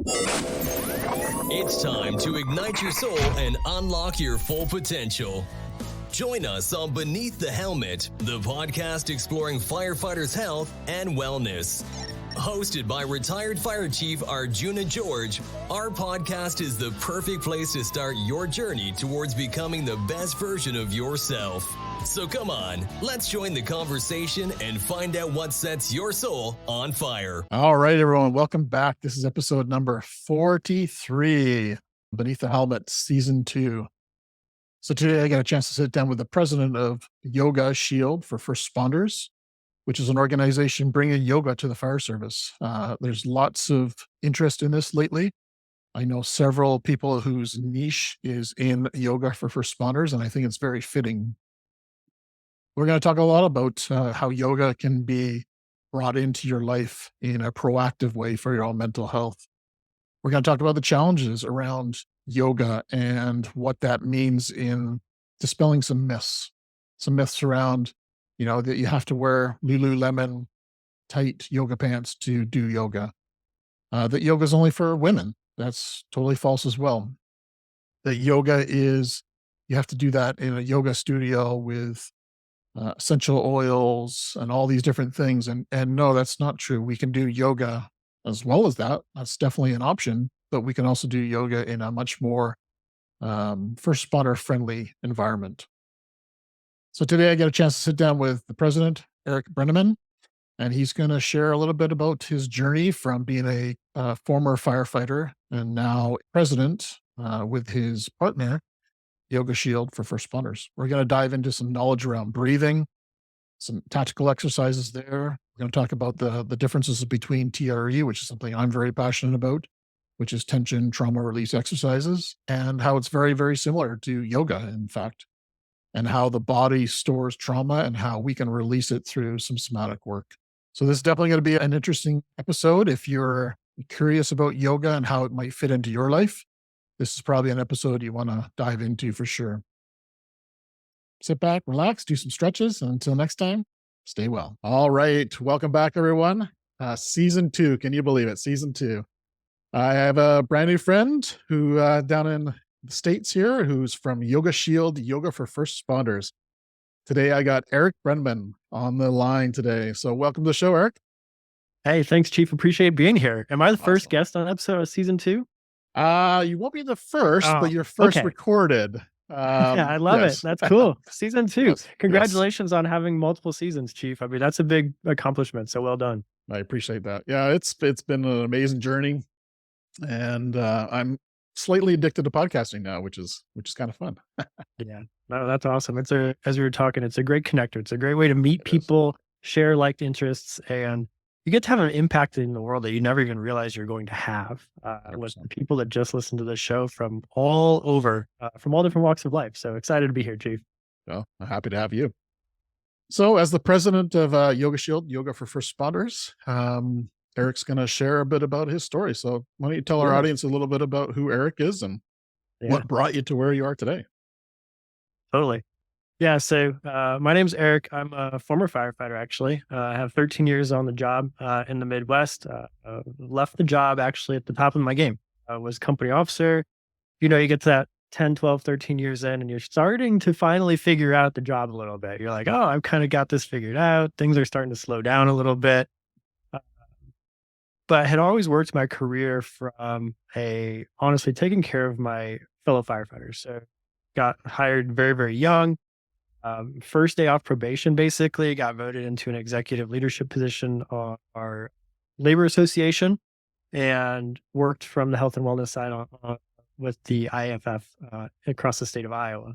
It's time to ignite your soul and unlock your full potential. Join us on Beneath the Helmet, the podcast exploring firefighters' health and wellness. Hosted by retired Fire Chief Arjuna George, our podcast is the perfect place to start your journey towards becoming the best version of yourself. So come on, let's join the conversation and find out what sets your soul on fire. All right, everyone, welcome back. This is episode number 43, Beneath the Helmet, Season 2. So today I got a chance to sit down with the president of Yoga Shield for First Responders, which is an organization bringing yoga to the fire service. There's lots of interest in this lately. I know several people whose niche is in yoga for first responders, and I think it's very fitting. We're going to talk a lot about how yoga can be brought into your life in a proactive way for your own mental health. We're going to talk about the challenges around yoga and what that means in dispelling some myths around that you have to wear Lululemon tight yoga pants to do yoga. That yoga is only for women. That's totally false as well. That yoga is, you have to do that in a yoga studio with essential oils and all these different things. And no, that's not true. We can do yoga as well as that. That's definitely an option, but we can also do yoga in a much more first responder friendly environment. So today I got a chance to sit down with the president, Eric Brenneman, and he's going to share a little bit about his journey from being a former firefighter and now president with his partner, Yoga Shield for First Responders. We're going to dive into some knowledge around breathing, some tactical exercises there. We're going to talk about the differences between TRE, which is something I'm very passionate about, which is tension trauma release exercises, and how it's very, very similar to yoga, in fact, and how the body stores trauma and how we can release it through some somatic work. So this is definitely going to be an interesting episode. If you're curious about yoga and how it might fit into your life, this is probably an episode you want to dive into for sure. Sit back, relax, do some stretches, and until next time, stay well. All right. Welcome back, everyone. Season 2. Can you believe it? Season 2. I have a brand new friend who down in the States here, who's from Yoga Shield, Yoga for First Responders. Today, I got Eric Brenneman on the line today. So welcome to the show, Eric. Hey, thanks, Chief. Appreciate being here. Am I the first guest on an episode of season 2? You won't be the first, but you're first recorded. Yeah, I love it. That's cool. Season 2. Yes, congratulations on having multiple seasons, Chief. I mean, that's a big accomplishment. So well done. I appreciate that. Yeah, it's been an amazing journey. And I'm slightly addicted to podcasting now, which is kind of fun. Yeah, no, that's awesome. As we were talking, it's a great connector. It's a great way to meet people, share liked interests, and you get to have an impact in the world that you never even realize you're going to have with the people that just listen to the show from all over, from all different walks of life. So excited to be here, Chief. Well, I'm happy to have you. So as the president of Yoga Shield, Yoga for First Responders, Eric's going to share a bit about his story. So why don't you tell our audience a little bit about who Eric is and what brought you to where you are today? Totally. Yeah. So my name's Eric. I'm a former firefighter, actually. I have 13 years on the job in the Midwest. Left the job actually at the top of my game. I was company officer. You get to that 10, 12, 13 years in, and you're starting to finally figure out the job a little bit. You're like, oh, I've kind of got this figured out. Things are starting to slow down a little bit. But I had always worked my career from honestly taking care of my fellow firefighters. So got hired very, very young. First day off probation, basically, got voted into an executive leadership position on our labor association and worked from the health and wellness side with the IFF across the state of Iowa.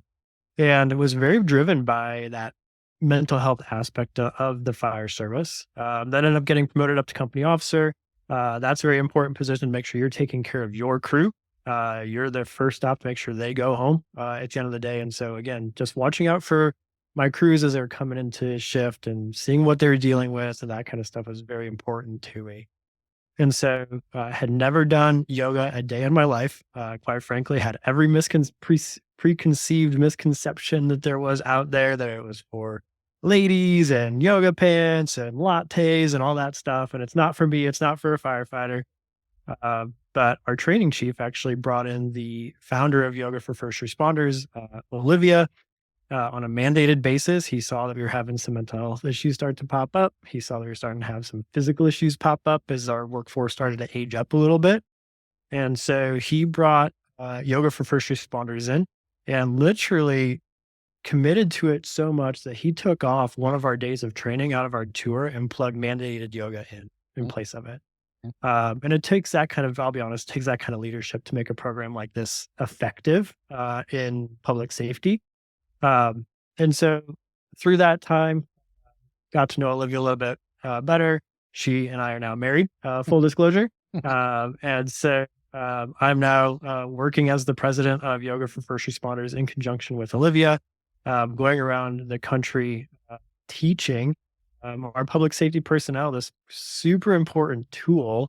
And it was very driven by that mental health aspect of the fire service. Then ended up getting promoted up to company officer. That's a very important position to make sure you're taking care of your crew. You're the first stop to make sure they go home at the end of the day. And so again, just watching out for my crews as they're coming into shift and seeing what they're dealing with and that kind of stuff was very important to me. And so I had never done yoga a day in my life. Quite frankly, had every preconceived misconception that there was out there, that it was for ladies and yoga pants and lattes and all that stuff. And it's not for me. It's not for a firefighter. But our training chief actually brought in the founder of Yoga for First Responders, Olivia, on a mandated basis. He saw that we were having some mental health issues start to pop up. He saw that we were starting to have some physical issues pop up as our workforce started to age up a little bit. And so he brought Yoga for First Responders in and literally committed to it so much that he took off one of our days of training out of our tour and plugged mandated yoga in place of it. And it takes that kind of, I'll be honest, takes that kind of leadership to make a program like this effective in public safety. And so through that time, got to know Olivia a little bit better. She and I are now married, full disclosure. And so I'm now working as the president of Yoga for First Responders in conjunction with Olivia, going around the country teaching our public safety personnel this super important tool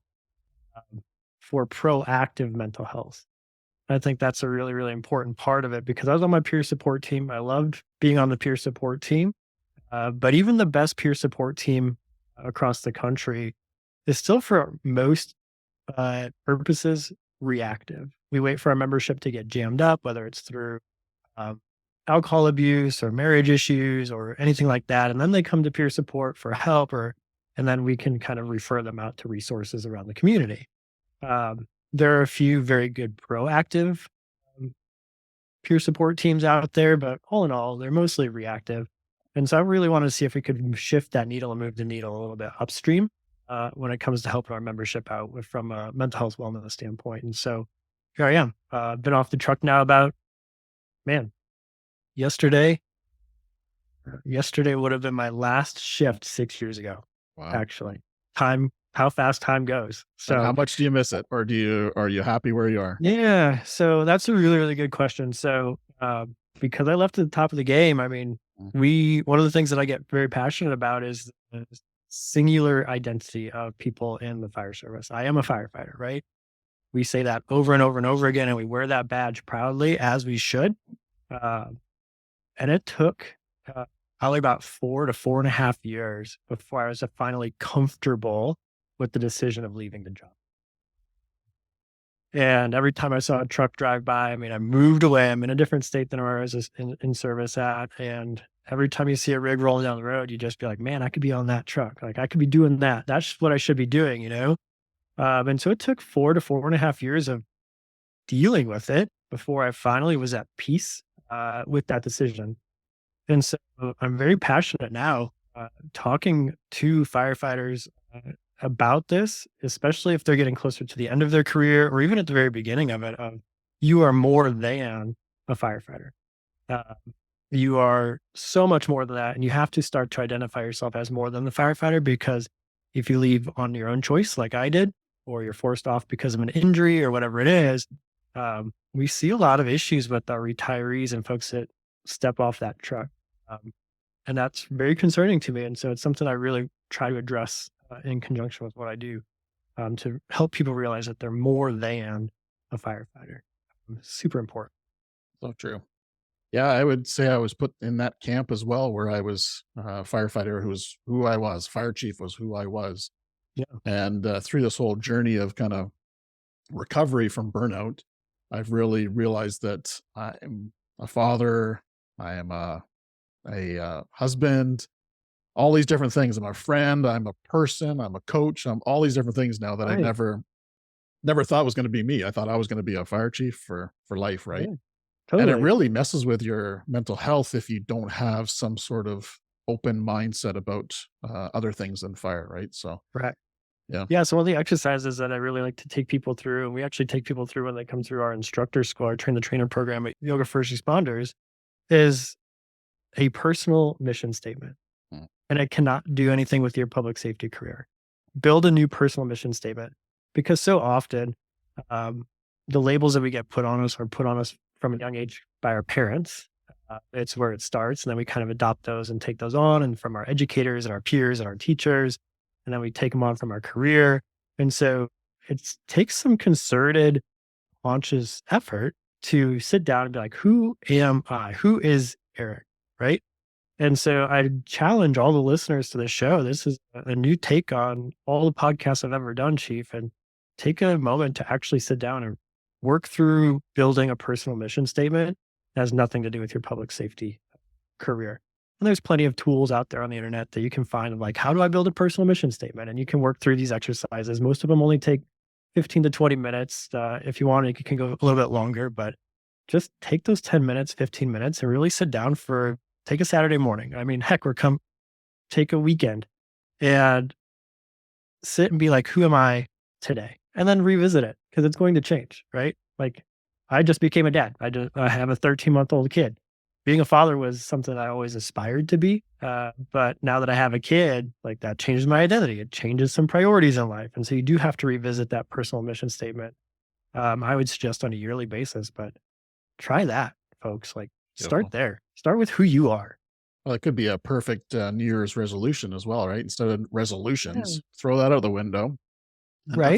for proactive mental health. I think that's a really, really important part of it because I was on my peer support team. I loved being on the peer support team. But even the best peer support team across the country is still, for most purposes, reactive. We wait for our membership to get jammed up, whether it's through alcohol abuse or marriage issues or anything like that. And then they come to peer support for help, and then we can kind of refer them out to resources around the community. There are a few very good proactive peer support teams out there, but all in all, they're mostly reactive. And so I really wanted to see if we could shift that needle and move the needle a little bit upstream when it comes to helping our membership out from a mental health wellness standpoint. And so here I am. Been off the truck now about, yesterday would have been my last shift 6 years ago. Wow. Actually. How fast time goes. So and how much do you miss it? Or are you happy where you are? Yeah. So that's a really, really good question. So because I left at the top of the game, I mean, one of the things that I get very passionate about is the singular identity of people in the fire service. I am a firefighter, right? We say that over and over and over again, and we wear that badge proudly, as we should. And it took probably about 4 to 4.5 years before I was finally comfortable with the decision of leaving the job. And every time I saw a truck drive by, I mean, I moved away. I'm in a different state than where I was in service at. And every time you see a rig rolling down the road, you just be like, man, I could be on that truck. Like, I could be doing that. That's what I should be doing, you know? And so it took 4 to 4.5 years of dealing with it before I finally was at peace with that decision. And so I'm very passionate now talking to firefighters about this, especially if they're getting closer to the end of their career or even at the very beginning of it. You are more than a firefighter. You are so much more than that. And you have to start to identify yourself as more than the firefighter, because if you leave on your own choice, like I did, or you're forced off because of an injury or whatever it is, we see a lot of issues with our retirees and folks that step off that truck. And that's very concerning to me. And so it's something I really try to address in conjunction with what I do to help people realize that they're more than a firefighter. Super important. So true. Yeah, I would say I was put in that camp as well, where I was a firefighter who I was. Fire chief was who I was. Yeah. And through this whole journey of kind of recovery from burnout, I've really realized that I am a father, I am a husband, all these different things. I'm a friend, I'm a person, I'm a coach, I'm all these different things now that I never thought was going to be me. I thought I was going to be a fire chief for life, right? Yeah, totally. And it really messes with your mental health if you don't have some sort of open mindset about other things than fire, right? So, right. Yeah. Yeah. So one of the exercises that I really like to take people through, and we actually take people through when they come through our instructor school, our train the trainer program at Yoga First Responders, is a personal mission statement. And it cannot do anything with your public safety career. Build a new personal mission statement, because so often the labels that we get put on us are put on us from a young age by our parents. It's where it starts. And then we kind of adopt those and take those on, and from our educators and our peers and our teachers. And then we take them on from our career. And so it takes some concerted, conscious effort to sit down and be like, who am I? Who is Eric? Right? And so I challenge all the listeners to the show. This is a new take on all the podcasts I've ever done, Chief. And take a moment to actually sit down and work through building a personal mission statement that has nothing to do with your public safety career. And there's plenty of tools out there on the internet that you can find of like, how do I build a personal mission statement? And you can work through these exercises. Most of them only take 15 to 20 minutes. If you want, it can go a little bit longer, but just take those 10 minutes, 15 minutes and really sit down take a Saturday morning. I mean, heck, take a weekend and sit and be like, who am I today? And then revisit it because it's going to change, right? Like I just became a dad. I have a 13-month-old kid. Being a father was something I always aspired to be. But now that I have a kid, like that changes my identity. It changes some priorities in life. And so you do have to revisit that personal mission statement. I would suggest on a yearly basis, but try that, folks. Like Beautiful. start there. Start with who you are. Well, it could be a perfect New Year's resolution as well, right? Instead of resolutions, throw that out the window and Right?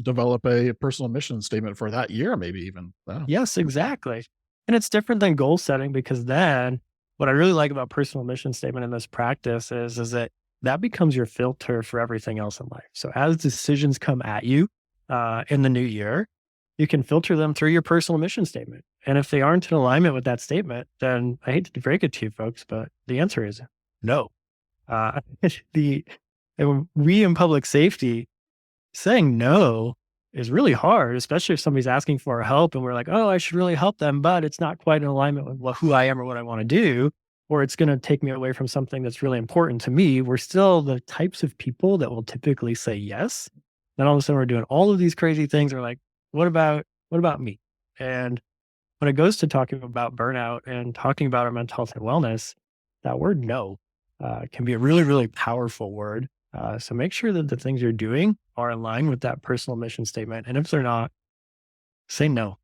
develop a personal mission statement for that year, maybe even. Wow. Yes, exactly. And it's different than goal setting because then what I really like about personal mission statement in this practice is that becomes your filter for everything else in life. So as decisions come at you in the new year, you can filter them through your personal mission statement. And if they aren't in alignment with that statement, then I hate to break it to you folks, but the answer is no. We in public safety saying no is really hard, especially if somebody's asking for our help and we're like, oh, I should really help them, but it's not quite in alignment with who I am or what I want to do, or it's going to take me away from something that's really important to me. We're still the types of people that will typically say yes. Then all of a sudden we're doing all of these crazy things. We're like, what about me? And when it goes to talking about burnout and talking about our mental health and wellness, that word no can be a really, really powerful word. So make sure that the things you're doing are in line with that personal mission statement. And if they're not, say no.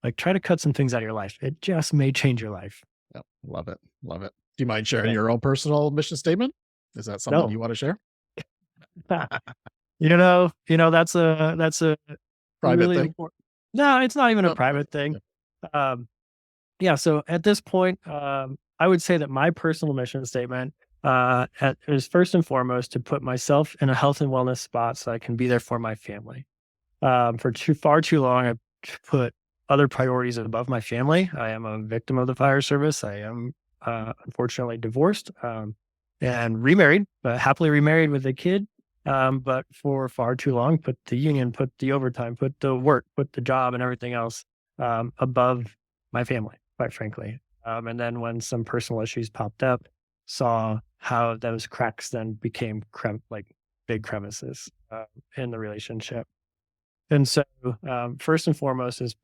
Like try to cut some things out of your life. It just may change your life. Yep. Love it. Love it. Do you mind sharing your own personal mission statement? Is that something you want to share? That's a Private really thing? important. No, it's not even a private thing. So at this point, I would say that my personal mission statement is first and foremost to put myself in a health and wellness spot so I can be there for my family. For far too long, I put other priorities above my family. I am a victim of the fire service. I am unfortunately divorced and remarried, but happily remarried with a kid. But for far too long, put the union, put the overtime, put the work, put the job and everything else above my family, quite frankly. And then when some personal issues popped up, saw how those cracks then became big crevices in the relationship. And so first and foremost is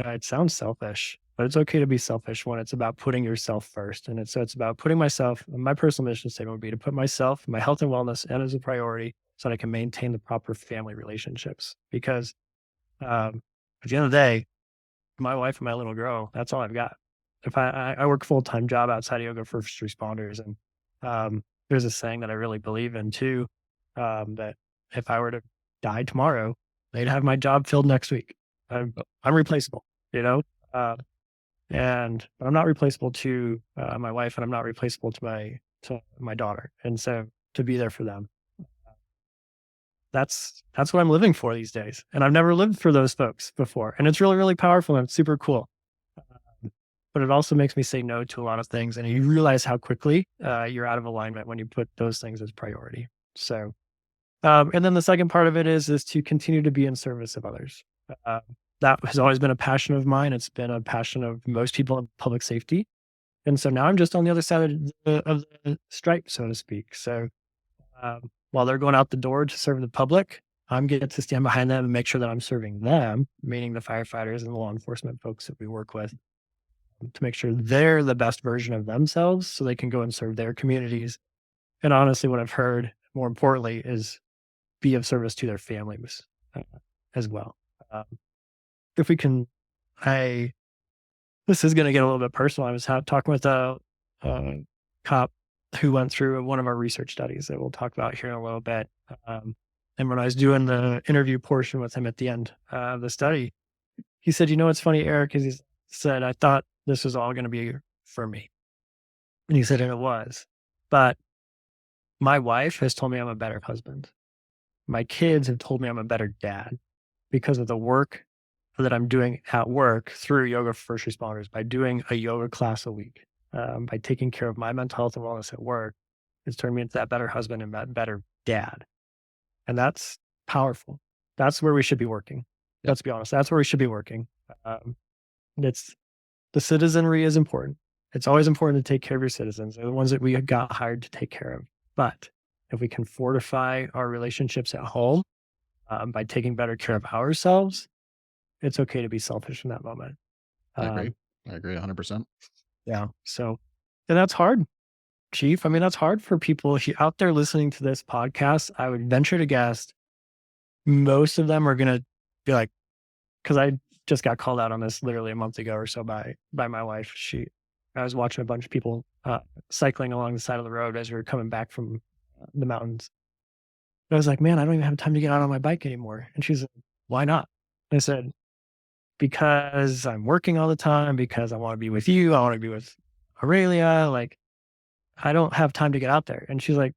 it sounds selfish, but it's okay to be selfish when it's about putting yourself first. And it's about putting myself, my personal mission statement would be to put myself, my health and wellness and as a priority so that I can maintain the proper family relationships. Because at the end of the day, my wife and my little girl, that's all I've got. If I work a full-time job outside of yoga for first responders. And there's a saying that I really believe in too, that if I were to die tomorrow, they'd have my job filled next week. I'm replaceable, but I'm not replaceable to my wife, and I'm not replaceable to my daughter. And so to be there for them, that's what I'm living for these days. And I've never lived for those folks before, and it's really, really powerful and it's super cool. But it also makes me say no to a lot of things, and you realize how quickly you're out of alignment when you put those things as priority. So. And then the second part of it is to continue to be in service of others. That has always been a passion of mine. It's been a passion of most people in public safety. And so now I'm just on the other side of the stripe, so to speak. So while they're going out the door to serve the public, I'm getting to stand behind them and make sure that I'm serving them, meaning the firefighters and the law enforcement folks that we work with, to make sure they're the best version of themselves so they can go and serve their communities. And honestly, what I've heard more importantly is be of service to their families as well. If we can, this is going to get a little bit personal. I was talking with a cop who went through one of our research studies that we'll talk about here in a little bit. And when I was doing the interview portion with him at the end of the study, he said, it's funny, Eric, because he said, I thought this was all going to be for me. And he said, and it was. But my wife has told me I'm a better husband. My kids have told me I'm a better dad. because of the work that I'm doing at work through Yoga for First Responders, by doing a yoga class a week, by taking care of my mental health and wellness at work. It's turned me into that better husband and that better dad. And that's powerful. That's where we should be working. Let's be honest. That's where we should be working. It's the citizenry is important. It's always important to take care of your citizens. They're the ones that we got hired to take care of. But if we can fortify our relationships at home by taking better care of ourselves, it's okay to be selfish in that moment. I agree. I agree 100%. Yeah. So, and that's hard, Chief. I mean, that's hard for people out there listening to this podcast. I would venture to guess most of them are going to be like, because I just got called out on this literally a month ago or so by my wife. I was watching a bunch of people cycling along the side of the road as we were coming back from the mountains. I was like, man, I don't even have time to get out on my bike anymore. And she's like, why not? And I said, because I'm working all the time, because I want to be with you. I want to be with Aurelia. Like, I don't have time to get out there. And she's like,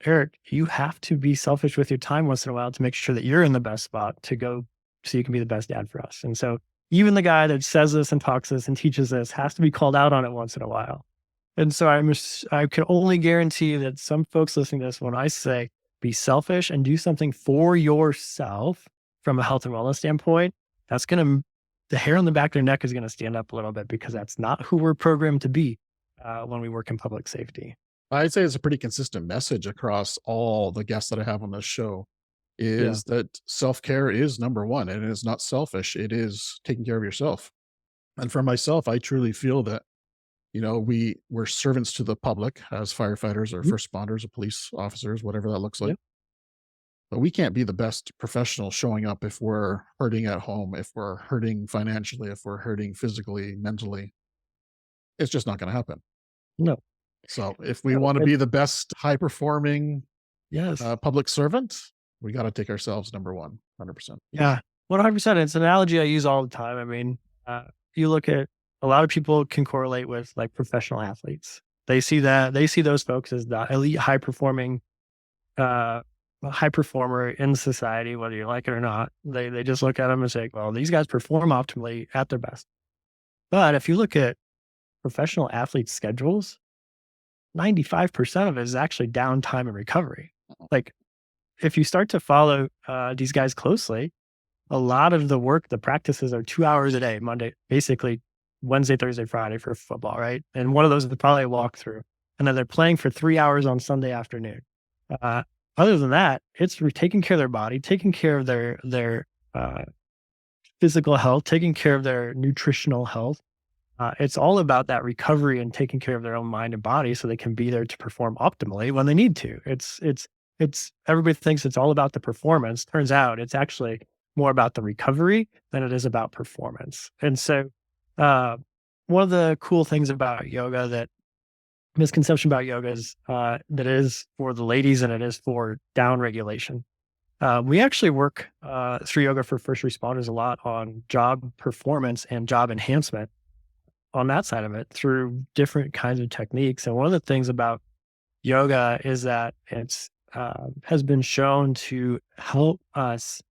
Eric, you have to be selfish with your time once in a while to make sure that you're in the best spot to go so you can be the best dad for us. And so even the guy that says this and talks this and teaches this has to be called out on it once in a while. And so I can only guarantee that some folks listening to this, when I say be selfish and do something for yourself from a health and wellness standpoint, that's the hair on the back of their neck is going to stand up a little bit, because that's not who we're programmed to be when we work in public safety. I'd say it's a pretty consistent message across all the guests that I have on this show is that self-care is number one, and it is not selfish. It is taking care of yourself. And for myself, I truly feel that, we're servants to the public as firefighters or first responders or police officers, whatever that looks like. Yep. But we can't be the best professional showing up if we're hurting at home, if we're hurting financially, if we're hurting physically, mentally. It's just not going to happen. No. So if we want to be the best high performing public servant, we got to take ourselves number one, 100%. Yeah, 100%. It's an analogy I use all the time. I mean, you look at a lot of people can correlate with like professional athletes. They see those folks as the elite high performing, high performer in society, whether you like it or not. They just look at them and say, well, these guys perform optimally at their best. But if you look at professional athletes' schedules, 95% of it is actually downtime and recovery. Like, if you start to follow these guys closely, a lot of the work, the practices are 2 hours a day, basically Wednesday, Thursday, Friday for football, right? And one of those is probably a walkthrough. And then they're playing for 3 hours on Sunday afternoon. Other than that, it's taking care of their body, taking care of their physical health, taking care of their nutritional health. It's all about that recovery and taking care of their own mind and body so they can be there to perform optimally when they need to. It's everybody thinks it's all about the performance. Turns out it's actually more about the recovery than it is about performance. And so one of the cool things about yoga, that misconception about yoga is that it is for the ladies and it is for down regulation. We actually work through Yoga for First Responders a lot on job performance and job enhancement on that side of it through different kinds of techniques. And one of the things about yoga is that it's has been shown to help us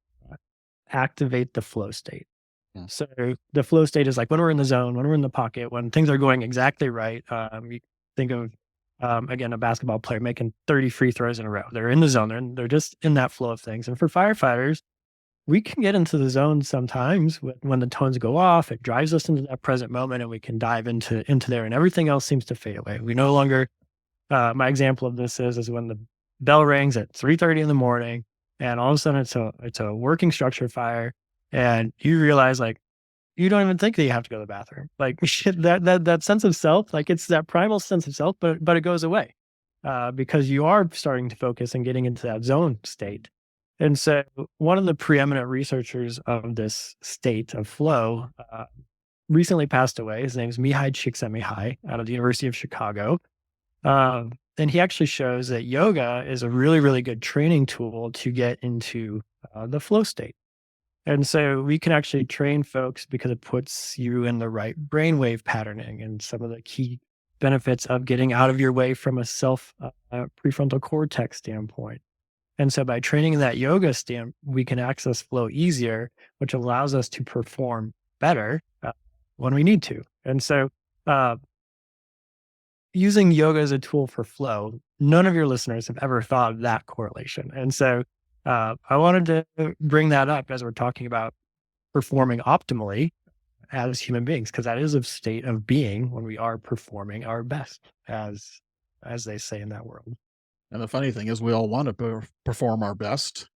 activate the flow state. Yeah. So the flow state is like when we're in the zone, when we're in the pocket, when things are going exactly right. You think of, again, a basketball player making 30 free throws in a row. They're in the zone. They're just in that flow of things. And for firefighters, we can get into the zone sometimes when the tones go off. It drives us into that present moment, and we can dive into there, and everything else seems to fade away. We no longer, my example of this is when the bell rings at 3:30 in the morning, and all of a sudden it's a working structure fire, and you realize like you don't even think that you have to go to the bathroom. Like that sense of self, like it's that primal sense of self, but it goes away because you are starting to focus and getting into that zone state. And so one of the preeminent researchers of this state of flow recently passed away. His name is Mihai Csikszentmihalyi out of the University of Chicago. And he actually shows that yoga is a really, really good training tool to get into the flow state. And so we can actually train folks because it puts you in the right brainwave patterning and some of the key benefits of getting out of your way from a self prefrontal cortex standpoint. And so by training in that yoga stance, we can access flow easier, which allows us to perform better when we need to. And so using yoga as a tool for flow, none of your listeners have ever thought of that correlation. And so I wanted to bring that up as we're talking about performing optimally as human beings, because that is a state of being when we are performing our best, as they say in that world. And the funny thing is we all want to perform our best.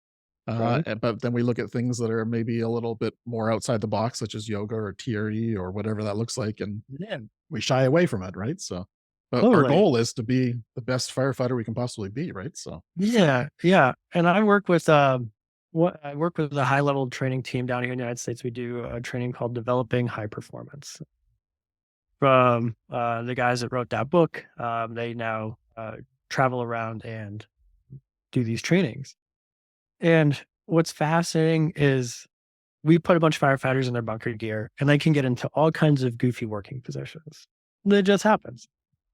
Right. But then we look at things that are maybe a little bit more outside the box, such as yoga or TRE or whatever that looks like, and Yeah, we shy away from it, right? So, but our totally. goal is to be the best firefighter we can possibly be, right? So, Yeah, yeah. And I work with I work with a high level training team down here in the United States. We do a training called Developing High Performance. From the guys that wrote that book, they now travel around and do these trainings. And what's fascinating is we put a bunch of firefighters in their bunker gear and they can get into all kinds of goofy working positions. It just happens.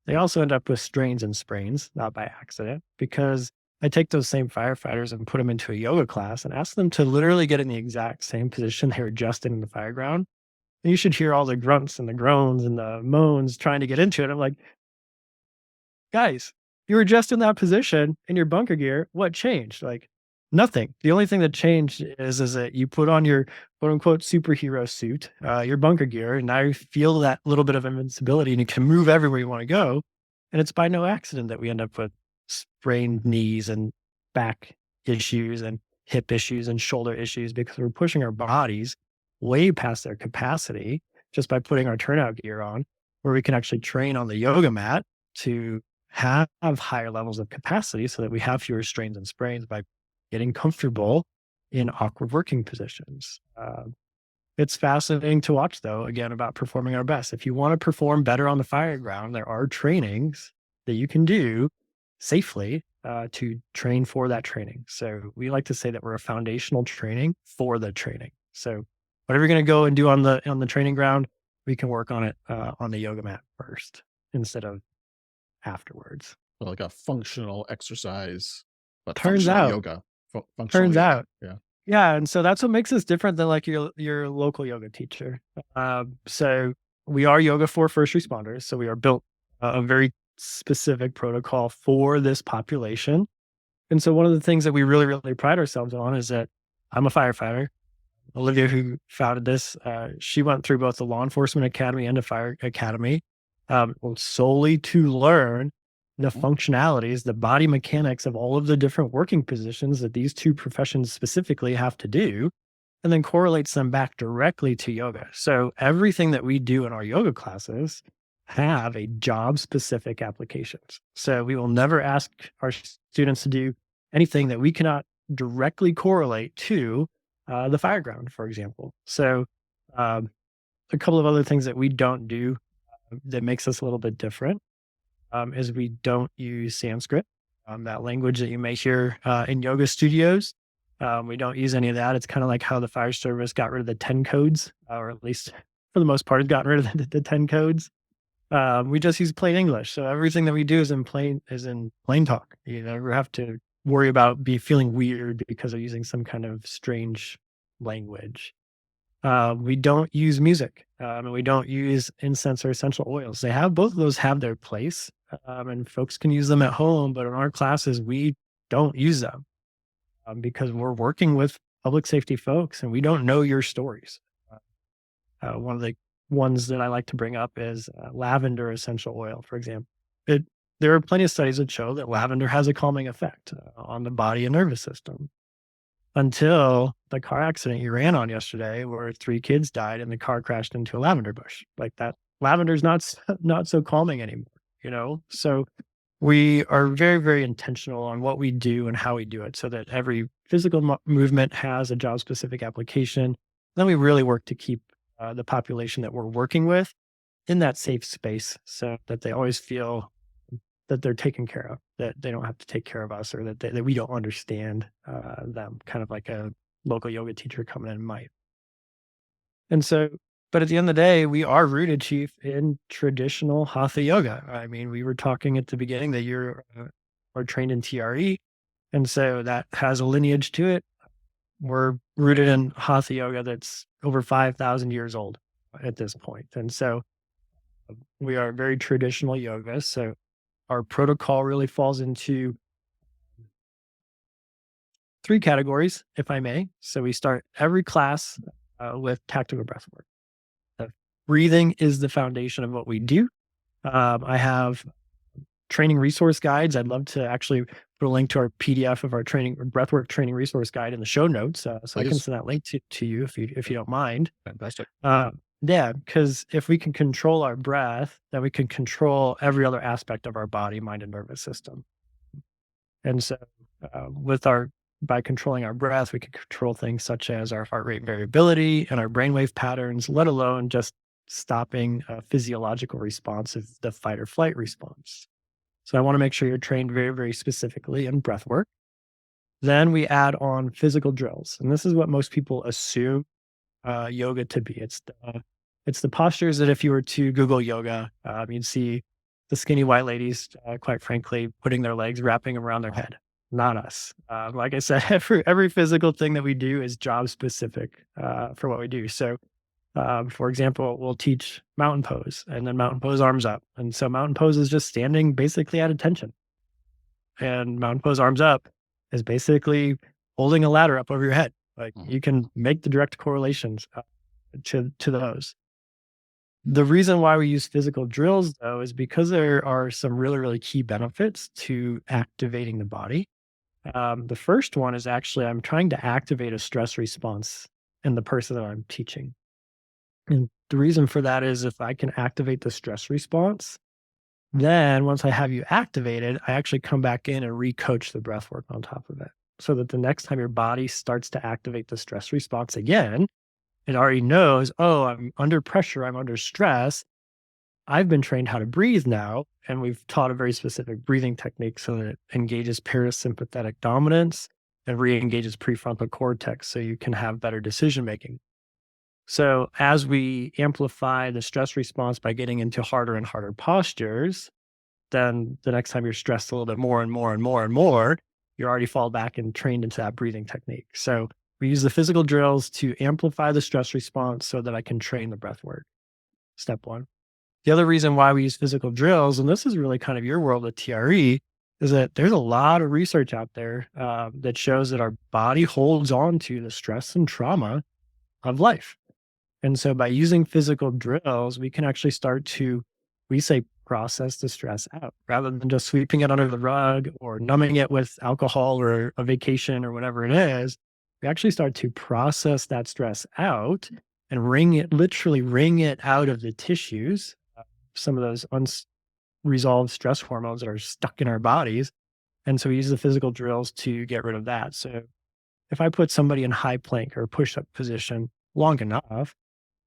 They also end up with strains and sprains, not by accident, because I take those same firefighters and put them into a yoga class and ask them to literally get in the exact same position they were just in the fire ground. And you should hear all the grunts and the groans and the moans trying to get into it. I'm like, guys, you were just in that position in your bunker gear. What changed? Like, nothing. The only thing that changed is that you put on your quote unquote superhero suit, your bunker gear, and now you feel that little bit of invincibility and you can move everywhere you want to go. And it's by no accident that we end up with sprained knees and back issues and hip issues and shoulder issues, because we're pushing our bodies way past their capacity just by putting our turnout gear on, where we can actually train on the yoga mat to have higher levels of capacity so that we have fewer strains and sprains by getting comfortable in awkward working positions. It's fascinating to watch, though, again, about performing our best. If you want to perform better on the fire ground, there are trainings that you can do safely to train for that training. So we like to say that we're a foundational training for the training. So whatever you're going to go and do on the training ground, we can work on it on the yoga mat first instead of afterwards. so like a functional exercise, but Turns functional out, yoga. Functional turns yoga. out, Yeah. yeah, and so that's what makes us different than like your local yoga teacher. So we are yoga for first responders. So we are built a very specific protocol for this population. And so one of the things that we really, really pride ourselves on is that I'm a firefighter. Olivia, who founded this, she went through both the law enforcement academy and a fire academy, solely to learn the functionalities, the body mechanics of all of the different working positions that these two professions specifically have to do, and then correlates them back directly to yoga. So everything that we do in our yoga classes have a job specific applications. So we will never ask our students to do anything that we cannot directly correlate to the fire ground, for example. So a couple of other things that we don't do that makes us a little bit different is we don't use Sanskrit, that language that you may hear in yoga studios. We don't use any of that. It's kind of like how the fire service got rid of the 10 codes, or at least for the most part, has gotten rid of the 10 codes. We just use plain English. So everything that we do is in plain talk. You never have to worry about feeling weird because of using some kind of strange language. We don't use music, and we don't use incense or essential oils. Both of those have their place, and folks can use them at home, but in our classes, we don't use them because we're working with public safety folks and we don't know your stories. One of the ones that I like to bring up is lavender essential oil, for example. There are plenty of studies that show that lavender has a calming effect on the body and nervous system. Until the car accident you ran on yesterday, where 3 kids died and the car crashed into a lavender bush. Like that, lavender's not so calming anymore, So we are very, very intentional on what we do and how we do it, so that every physical movement has a job specific application. Then we really work to keep the population that we're working with in that safe space, so that they always feel that they're taken care of, that they don't have to take care of us, or that we don't understand them, kind of like a local yoga teacher coming in might. And so, but at the end of the day, we are rooted, Chief, in traditional Hatha yoga. I mean, we were talking at the beginning that you're trained in TRE. And so that has a lineage to it. We're rooted in Hatha yoga that's over 5,000 years old at this point. And so we are very traditional yoga. So our protocol really falls into three categories, if I may. So we start every class with tactical breath work. Breathing is the foundation of what we do. I have training resource guides. I'd love to actually put a link to our PDF of our training breathwork training resource guide in the show notes. So I can send that link to you if you don't mind. Fantastic. Yeah, because if we can control our breath, then we can control every other aspect of our body, mind, and nervous system. And so by controlling our breath, we can control things such as our heart rate variability and our brainwave patterns, let alone just stopping a physiological response of the fight or flight response. So I want to make sure you're trained very, very specifically in breath work. Then we add on physical drills. And this is what most people assume yoga to be. It's the postures that if you were to Google yoga, you'd see the skinny white ladies, quite frankly, putting their legs wrapping around their head. Not us. Like I said, every physical thing that we do is job specific for what we do. So for example, we'll teach mountain pose and then mountain pose arms up. And so mountain pose is just standing basically at attention. And mountain pose arms up is basically holding a ladder up over your head. Like you can make the direct correlations to those. The reason why we use physical drills, though, is because there are some really, really key benefits to activating the body. The first one is actually I'm trying to activate a stress response in the person that I'm teaching. And the reason for that is if I can activate the stress response, then once I have you activated, I actually come back in and recoach the breath work on top of it. So that the next time your body starts to activate the stress response again, it already knows, oh, I'm under pressure, I'm under stress. I've been trained how to breathe now, and we've taught a very specific breathing technique so that it engages parasympathetic dominance and re-engages prefrontal cortex so you can have better decision making. So as we amplify the stress response by getting into harder and harder postures, then the next time you're stressed a little bit more and more and more and more, you already fall back and trained into that breathing technique. So we use the physical drills to amplify the stress response so that I can train the breath work. Step one. The other reason why we use physical drills, and this is really kind of your world at TRE, is that there's a lot of research out there that shows that our body holds on to the stress and trauma of life. And so by using physical drills, we can actually start to, we say, process the stress out rather than just sweeping it under the rug or numbing it with alcohol or a vacation or whatever it is. We actually start to process that stress out and literally wring it out of the tissues, some of those unresolved stress hormones that are stuck in our bodies. And so we use the physical drills to get rid of that. So if I put somebody in high plank or push-up position long enough,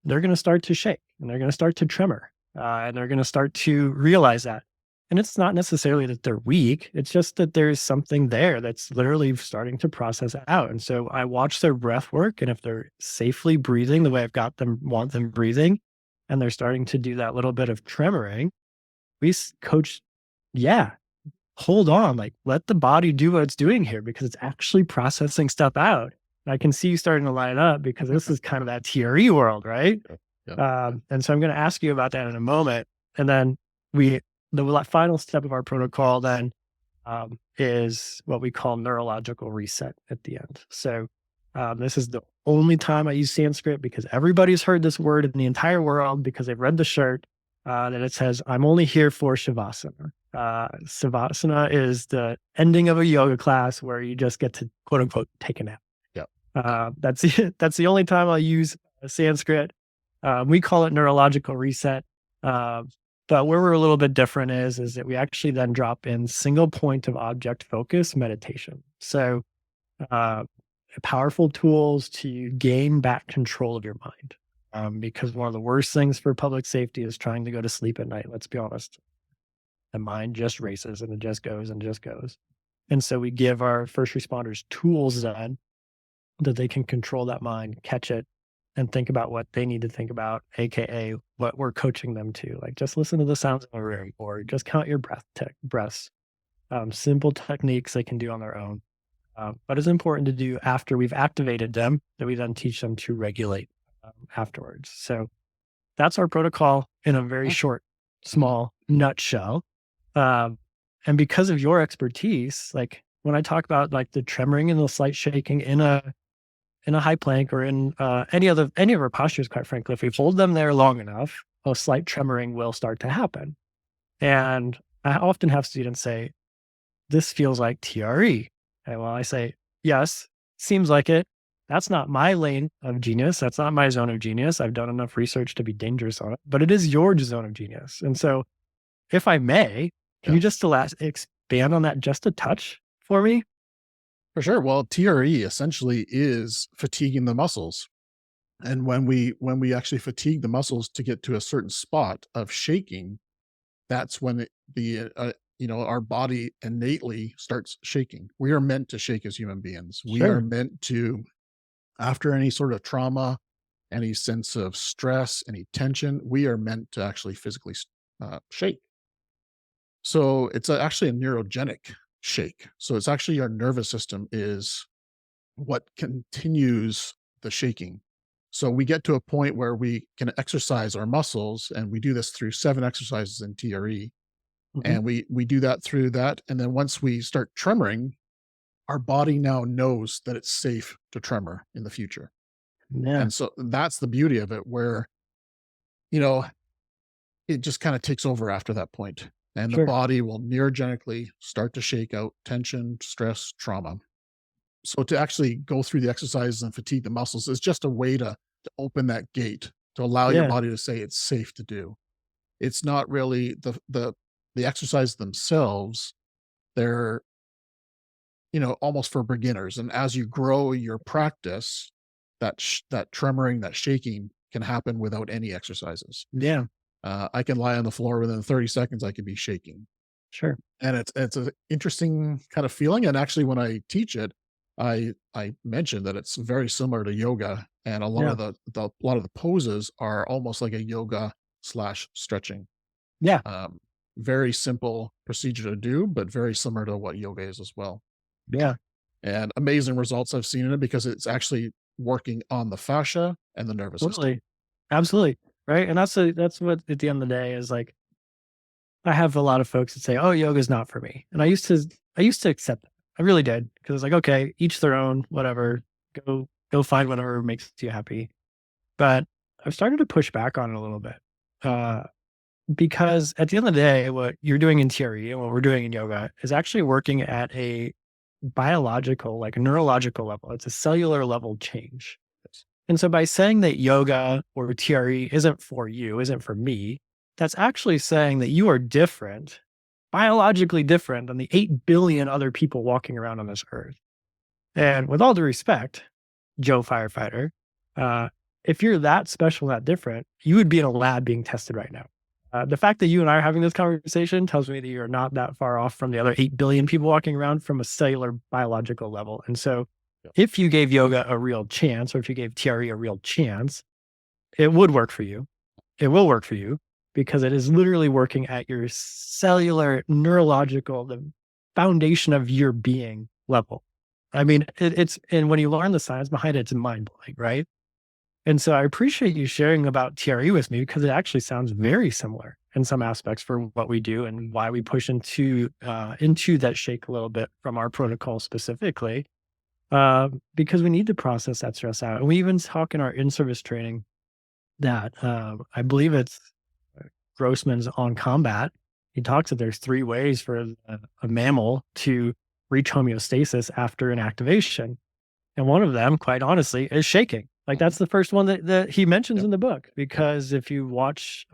they're going to start to shake and they're going to start to tremor and they're going to start to realize that. And it's not necessarily that they're weak. It's just that there's something there that's literally starting to process it out. And so I watch their breath work. And if they're safely breathing the way I've got them, want them breathing, and they're starting to do that little bit of tremoring, we coach, hold on, like let the body do what it's doing here because it's actually processing stuff out. I can see you starting to line up because this is kind of that TRE world, right? Yeah. And so I'm going to ask you about that in a moment. And then the final step of our protocol then is what we call neurological reset at the end. So this is the only time I use Sanskrit because everybody's heard this word in the entire world because they've read the shirt that it says, I'm only here for Shavasana. Savasana is the ending of a yoga class where you just get to quote unquote take a nap. That's the only time I'll use Sanskrit. We call it neurological reset. But where we're a little bit different is that we actually then drop in single point of object focus meditation. So powerful tools to gain back control of your mind. Because one of the worst things for public safety is trying to go to sleep at night. Let's be honest. The mind just races and it just goes and just goes. And so we give our first responders tools then that they can control that mind, catch it, and think about what they need to think about, AKA what we're coaching them to. Like just listen to the sounds in the room or just count your breaths. Simple techniques they can do on their own. but it's important to do after we've activated them, that we then teach them to regulate afterwards. So that's our protocol in a very short, small nutshell. And because of your expertise, like when I talk about like the tremoring and the slight shaking in a high plank or in any of our postures, quite frankly, if we hold them there long enough, a slight tremoring will start to happen. And I often have students say, "This feels like TRE." And well, I say, "Yes, seems like it. That's not my lane of genius. That's not my zone of genius. I've done enough research to be dangerous on it, but it is your zone of genius." And so, if I may, can you just expand on that just a touch for me? For sure. Well, TRE essentially is fatiguing the muscles. And when we actually fatigue the muscles to get to a certain spot of shaking, that's when our body innately starts shaking. We are meant to shake as human beings. We are Sure. meant to, after any sort of trauma, any sense of stress, any tension, we are meant to actually physically shake. So it's actually a neurogenic shake. So it's actually our nervous system is what continues the shaking. So we get to a point where we can exercise our muscles, and we do this through 7 exercises in TRE. Mhm. And we do that through that. And then once we start tremoring, our body now knows that it's safe to tremor in the future. Yeah, And so that's the beauty of it, where, you know, it just kind of takes over after that point. And the sure. body will neurogenically start to shake out tension, stress, trauma. So to actually go through the exercises and fatigue the muscles is just a way to open that gate to allow your Yeah, body to say it's safe to do. It's not really the exercises themselves. They're, almost for beginners. And as you grow your practice, that tremoring, that shaking can happen without any exercises. yeah, I can lie on the floor within 30 seconds. I could be shaking, sure. and it's an interesting kind of feeling. And actually, when I teach it, I mentioned that it's very similar to yoga, and a lot Yeah, of a lot of the poses are almost like a yoga slash stretching. yeah, Um, Very simple procedure to do, but very similar to what yoga is as well. yeah. And amazing results I've seen in it because it's actually working on the fascia and the nervous system. Absolutely. Absolutely. Right. And that's what at the end of the day is like, I have a lot of folks that say, "Oh, yoga's not for me." And I used to accept that. I really did. Cause it's like, okay, each their own, whatever. Go find whatever makes you happy. But I've started to push back on it a little bit. Uh, because at the end of the day, what you're doing in TRE and what we're doing in yoga is actually working at a biological, like a neurological level. It's a cellular level change. And so by saying that yoga or TRE isn't for you, isn't for me, that's actually saying that you are different, biologically different than the 8 billion other people walking around on this earth. And with all due respect, Joe firefighter, uh, if you're that special, that different, you would be in a lab being tested right now. The fact that you and I are having this conversation tells me that you're not that far off from the other 8 billion people walking around from a cellular biological level. And so Yeah. if you gave yoga a real chance, or if you gave TRE a real chance, it would work for you. It will work for you because it is literally working at your cellular, neurological, the foundation of your being level. I mean, and when you learn the science behind it, it's mind blowing, right? And so I appreciate you sharing about TRE with me because it actually sounds very similar in some aspects for what we do and why we push into that shake a little bit from our protocol specifically, because we need to process that stress out. And we even talk in our in-service training that I believe it's Grossman's on combat. He talks that there's 3 ways for a mammal to reach homeostasis after an activation. And one of them, quite honestly, is shaking. Like that's the first one that he mentions Yep. in the book, because if you watch,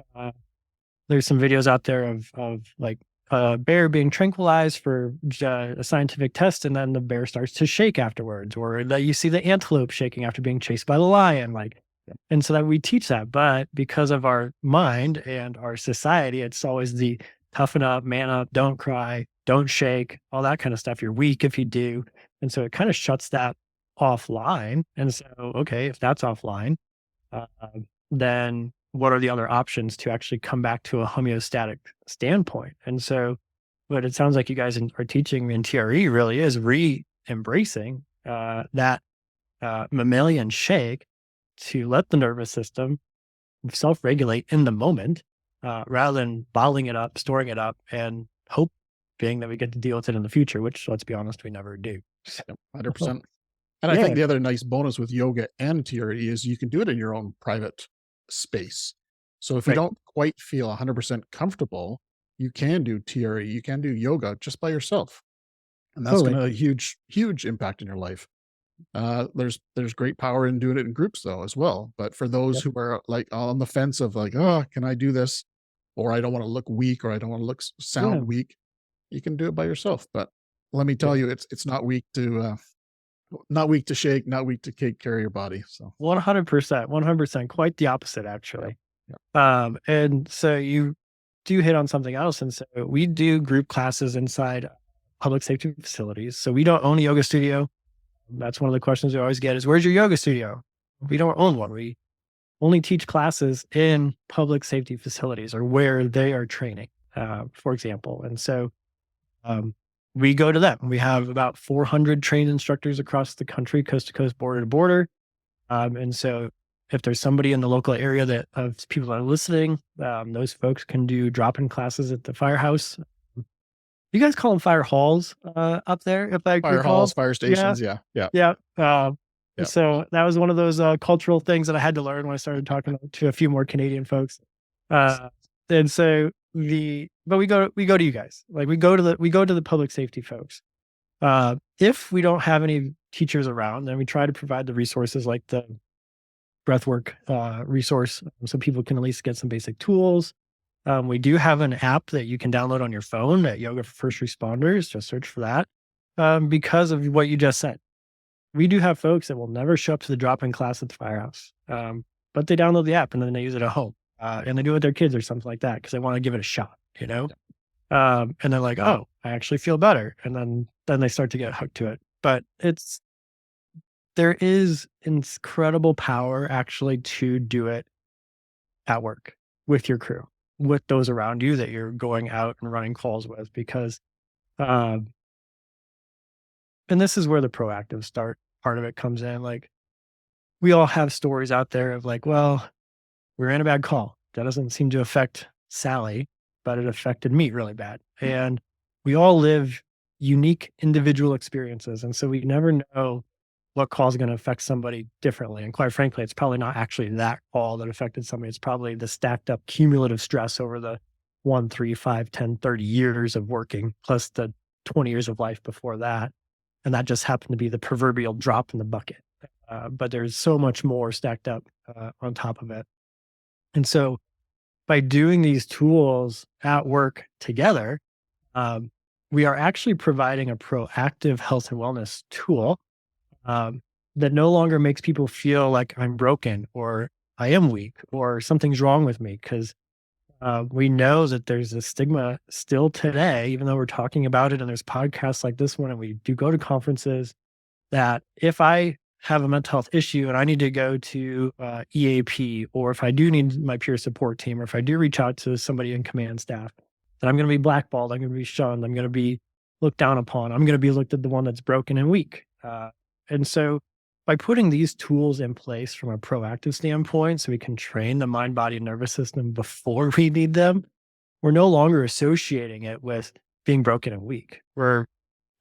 there's some videos out there of like a bear being tranquilized for a scientific test, and then the bear starts to shake afterwards, or that you see the antelope shaking after being chased by the lion, like. And so that we teach that, but because of our mind and our society, it's always the toughen up, man up, don't cry, don't shake, all that kind of stuff. You're weak if you do. And so it kind of shuts that offline. And so, okay, if that's offline, uh, then what are the other options to actually come back to a homeostatic standpoint? And so, what it sounds like you guys are teaching in TRE really is embracing that mammalian shake to let the nervous system self-regulate in the moment rather than bottling it up, storing it up, and hoping that we get to deal with it in the future, which, let's be honest, we never do. Yep, 100%. And I Yeah. think the other nice bonus with yoga and TRE is you can do it in your own private space. So if you Right. don't quite feel 100% comfortable, you can do TRE, you can do yoga just by yourself. And that's Totally. going to have a huge, huge impact in your life. There's great power in doing it in groups though as well. But for those Yep. who are like on the fence of like, oh, can I do this? Or I don't want to look weak, or I don't want to look Yeah. sound weak. You can do it by yourself. But let me tell Yeah. you, it's not weak to shake, not weak to take care of your body. So 100%, quite the opposite, actually. yeah. And so you do hit on something else. And so we do group classes inside public safety facilities. So we don't own a yoga studio. That's one of the questions we always get is, where's your yoga studio? We don't own one. We only teach classes in public safety facilities or where they are training, for example. And so we go to them. We have about 400 trained instructors across the country, coast to coast, border to border. And so if there's somebody in the local area that of people that are listening, those folks can do drop-in classes at the firehouse. You guys call them fire halls up there, if I Fire recall? halls, fire Yeah. stations. Yeah. Yeah. Yeah. Yep. So that was one of those cultural things that I had to learn when I started talking to a few more Canadian folks. And so but we go to you guys. Like we go to the public safety folks. If we don't have any teachers around, then we try to provide the resources like the breathwork resource so people can at least get some basic tools. We do have an app that you can download on your phone at Yoga for First Responders. Just search for that because of what you just said. We do have folks that will never show up to the drop-in class at the firehouse, but they download the app and then they use it at home and they do it with their kids or something like that because they want to give it a shot, you know? And they're like, oh, I actually feel better. And then they start to get hooked to it. But there is incredible power actually to do it at work with your crew, with those around you that you're going out and running calls with, because and this is where the proactive start part of it comes in. Like we all have stories out there of like, well, we're in a bad call. That doesn't seem to affect Sally, but it affected me really bad. And we all live unique individual experiences. And so we never know what call is going to affect somebody differently. And quite frankly, it's probably not actually that call that affected somebody. It's probably the stacked up cumulative stress over the 1, 3, 5, 10, 30 years of working, plus the 20 years of life before that. And that just happened to be the proverbial drop in the bucket. But there's so much more stacked up on top of it. And so by doing these tools at work together, we are actually providing a proactive health and wellness tool that no longer makes people feel like I'm broken or I am weak or something's wrong with me. Because we know that there's a stigma still today, even though we're talking about it and there's podcasts like this one and we do go to conferences, that if I have a mental health issue and I need to go to EAP, or if I do need my peer support team, or if I do reach out to somebody in command staff, then I'm going to be blackballed. I'm going to be shunned. I'm going to be looked down upon. I'm going to be looked at the one that's broken and weak. And so by putting these tools in place from a proactive standpoint, so we can train the mind, body, and nervous system before we need them, we're no longer associating it with being broken and weak. We're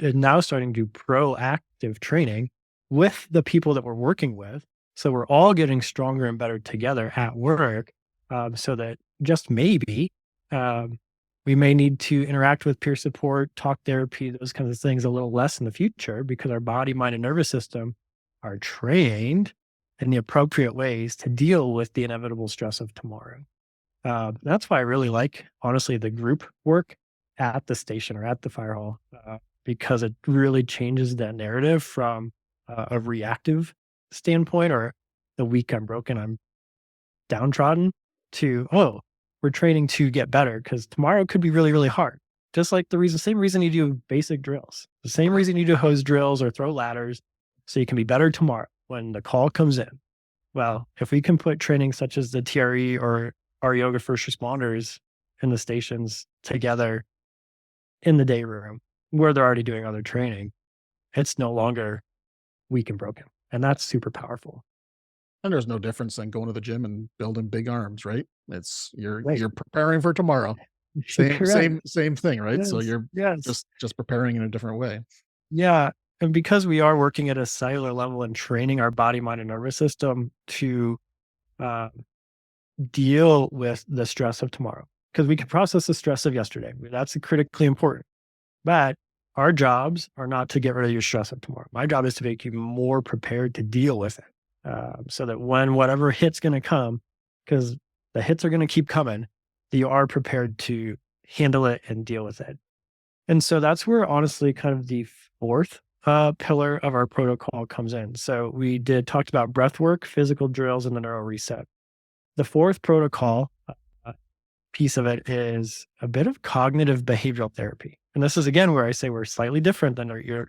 now starting to do proactive training with the people that we're working with. So we're all getting stronger and better together at work, so that just maybe we may need to interact with peer support, talk therapy, those kinds of things a little less in the future because our body, mind, and nervous system are trained in the appropriate ways to deal with the inevitable stress of tomorrow. That's why I really like, honestly, the group work at the station or at the fire hall, because it really changes that narrative from a reactive standpoint or the weak, I'm broken, I'm downtrodden to, oh, we're training to get better because tomorrow could be really, really hard. Just like same reason you do basic drills, the same reason you do hose drills or throw ladders, so you can be better tomorrow when the call comes in. Well, if we can put training such as the TRE or our yoga first responders in the stations together in the day room where they're already doing other training, It's no longer weak and broken. And that's super powerful. And there's no difference than going to the gym and building big arms, right? It's Right. you're preparing for tomorrow. Same Correct. same thing, right? So Yes. you're Yes. just preparing in a different way. Yeah. And because we are working at a cellular level and training our body, mind, and nervous system to uh, deal with the stress of tomorrow, because we can process the stress of yesterday. That's critically important. But our jobs are not to get rid of your stress of tomorrow. My job is to make you more prepared to deal with it, so that when whatever hit's going to come, because the hits are going to keep coming, that you are prepared to handle it and deal with it. And so that's where honestly kind of the fourth pillar of our protocol comes in. So we talked about breath work, physical drills, and the neuro reset. The fourth protocol piece of it is a bit of cognitive behavioral therapy. And this is again where I say we're slightly different than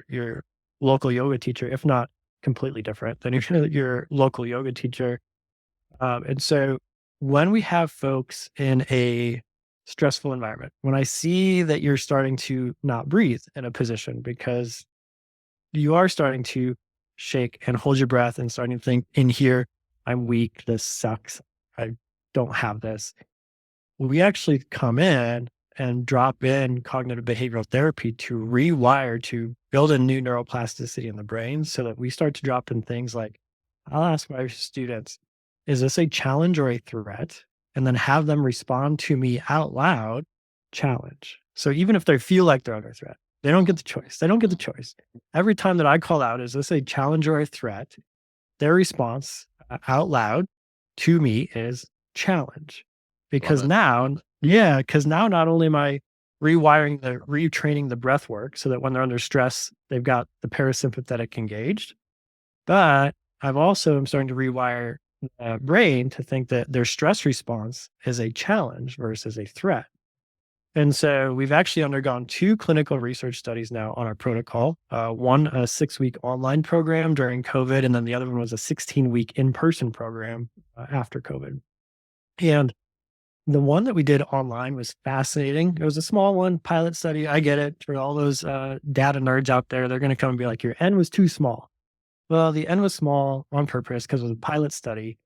your local yoga teacher, if not completely different than your local yoga teacher. And so when we have folks in a stressful environment, when I see that you're starting to not breathe in a position because you are starting to shake and hold your breath and starting to think in here, I'm weak, this sucks, I don't have this. We actually come in and drop in cognitive behavioral therapy to rewire, to build a new neuroplasticity in the brain so that we start to drop in things like, I'll ask my students, is this a challenge or a threat? And then have them respond to me out loud, challenge. So even if they feel like they're under threat, they don't get the choice. They don't get the choice. Every time that I call out, is this a challenge or a threat? Their response out loud to me is challenge. Because now not only am I retraining the breath work so that when they're under stress, they've got the parasympathetic engaged, but I'm starting to rewire the brain to think that their stress response is a challenge versus a threat. And so we've actually undergone 2 clinical research studies now on our protocol. One, a 6-week online program during COVID, and then the other one was a 16-week in-person program after COVID. And the one that we did online was fascinating. It was a small one, pilot study. I get it. For all those data nerds out there, they're going to come and be like, your N was too small. Well, the N was small on purpose because it was a pilot study.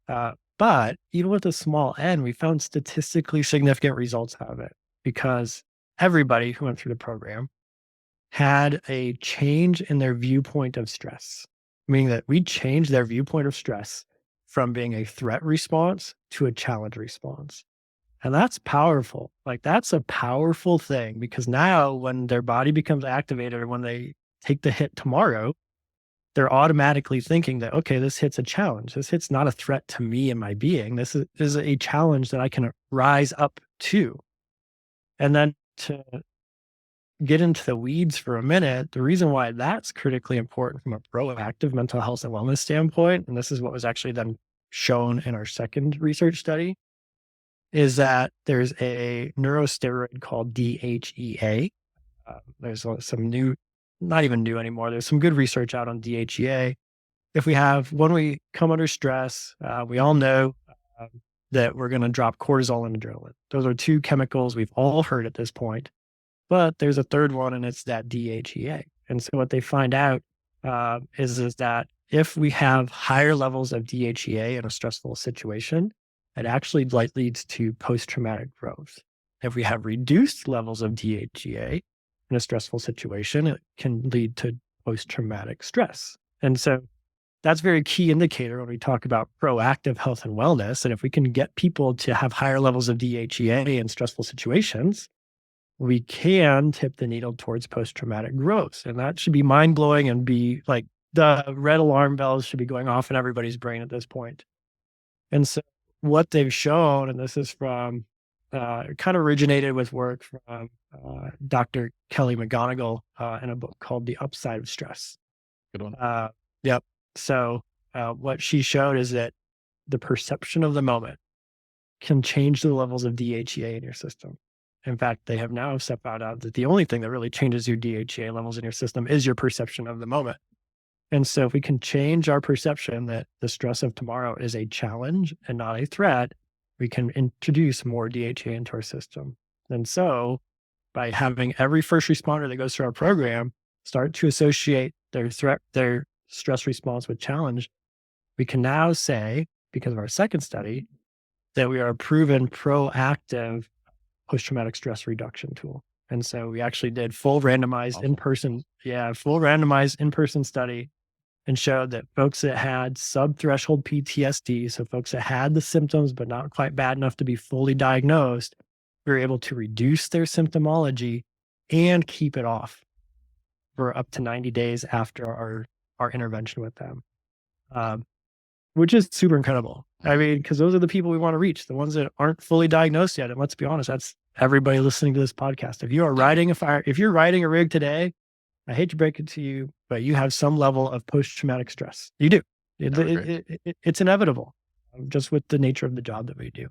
But even with a small N, we found statistically significant results out of it because everybody who went through the program had a change in their viewpoint of stress, meaning that we changed their viewpoint of stress from being a threat response to a challenge response. And that's powerful. Like that's a powerful thing because now when their body becomes activated or when they take the hit tomorrow, they're automatically thinking that, okay, this hit's a challenge. This hit's not a threat to me and my being. This is a challenge that I can rise up to. And then to get into the weeds for a minute, the reason why that's critically important from a proactive mental health and wellness standpoint, and this is what was actually then shown in our second research study, is that there's a neurosteroid called DHEA. There's some new, not even new anymore. There's some good research out on DHEA. When we come under stress, we all know that we're going to drop cortisol and adrenaline. Those are 2 chemicals we've all heard at this point. But there's a third one, and it's that DHEA. And so what they find out is that if we have higher levels of DHEA in a stressful situation, it actually leads to post-traumatic growth. If we have reduced levels of DHEA in a stressful situation, it can lead to post-traumatic stress. And so that's a very key indicator when we talk about proactive health and wellness. And if we can get people to have higher levels of DHEA in stressful situations, we can tip the needle towards post-traumatic growth. And that should be mind-blowing and be like the red alarm bells should be going off in everybody's brain at this point. And so what they've shown, and this is from, kind of originated with work from Dr. Kelly McGonigal in a book called The Upside of Stress. Good one. Yep. So what she showed is that the perception of the moment can change the levels of DHEA in your system. In fact, they have now found out that the only thing that really changes your DHEA levels in your system is your perception of the moment. And so if we can change our perception that the stress of tomorrow is a challenge and not a threat, we can introduce more DHEA into our system. And so by having every first responder that goes through our program start to associate their stress response with challenge, we can now say, because of our second study, that we are a proven proactive post-traumatic stress reduction tool. And so we actually did full randomized in-person study and showed that folks that had sub-threshold PTSD, so folks that had the symptoms but not quite bad enough to be fully diagnosed, we were able to reduce their symptomology and keep it off for up to 90 days after our intervention with them, which is super incredible. I mean, because those are the people we want to reach, the ones that aren't fully diagnosed yet. And let's be honest, that's everybody listening to this podcast. If you are if you're riding a rig today, I hate to break it to you, but you have some level of post-traumatic stress. You do. It's inevitable, just with the nature of the job that we do.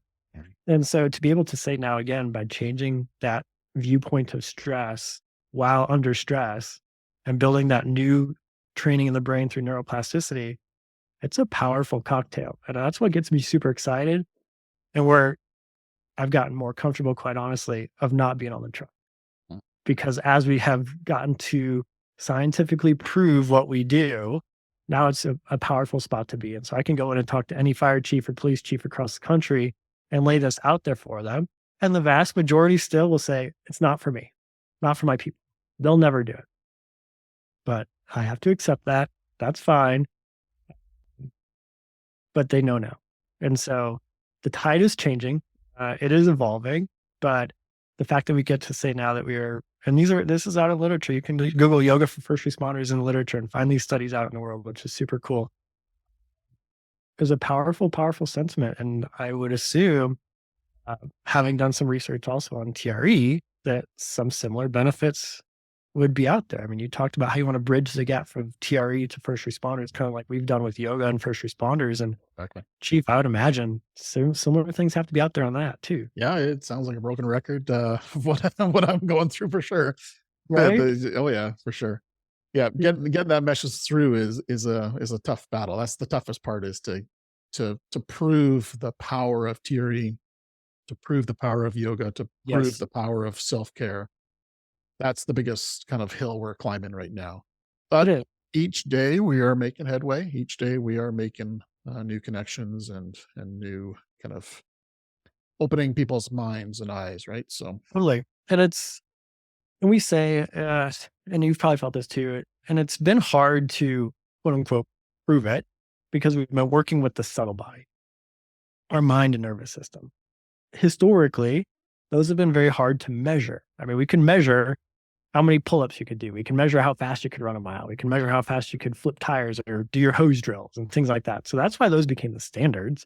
And so to be able to say now, again, by changing that viewpoint of stress while under stress and building that new training in the brain through neuroplasticity, it's a powerful cocktail. And that's what gets me super excited, and where I've gotten more comfortable, quite honestly, of not being on the truck. Because as we have gotten to scientifically prove what we do, now it's a powerful spot to be in. So I can go in and talk to any fire chief or police chief across the country and lay this out there for them. And the vast majority still will say, it's not for me, not for my people. They'll never do it. But I have to accept that. That's fine. But they know now. And so the tide is changing. It is evolving. But the fact that we get to say now that we are, and this is out of literature. You can Google yoga for first responders in the literature and find these studies out in the world, which is super cool. Is a powerful, powerful sentiment. And I would assume, having done some research also on TRE, that some similar benefits would be out there. I mean, you talked about how you want to bridge the gap from TRE to first responders, kind of like we've done with yoga and first responders. And Chief, I would imagine similar things have to be out there on that too. Yeah, it sounds like a broken record of what I'm going through for sure. Right? Oh yeah, for sure. Yeah, getting that message through is a tough battle. That's the toughest part, is to prove the power of TRE, to prove the power of yoga, to prove the power of self-care. That's the biggest kind of hill we're climbing right now. But each day we are making headway. Each day we are making new connections and new kind of opening people's minds and eyes, right? So totally. And we say, and you've probably felt this too, and it's been hard to quote unquote prove it, because we've been working with the subtle body, our mind and nervous system. Historically, those have been very hard to measure. I mean, we can measure how many pull-ups you could do. We can measure how fast you could run a mile. We can measure how fast you could flip tires or do your hose drills and things like that. So that's why those became the standards.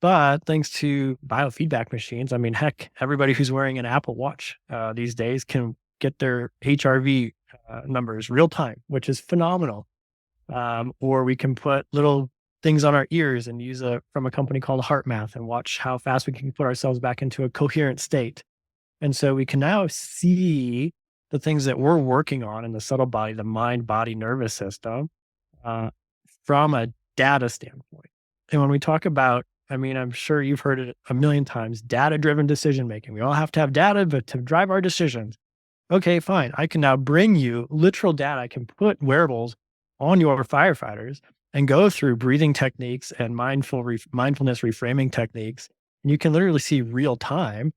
But thanks to biofeedback machines, I mean, heck, everybody who's wearing an Apple Watch these days can get their HRV numbers real time, which is phenomenal. Or we can put little things on our ears and use from a company called HeartMath and watch how fast we can put ourselves back into a coherent state. And so we can now see the things that we're working on in the subtle body, the mind, body, nervous system, from a data standpoint. And when we talk about, I mean, I'm sure you've heard it a million times, data-driven decision-making. We all have to have data, but to drive our decisions. Okay, fine. I can now bring you literal data. I can put wearables on your firefighters and go through breathing techniques and mindfulness reframing techniques. And you can literally see real time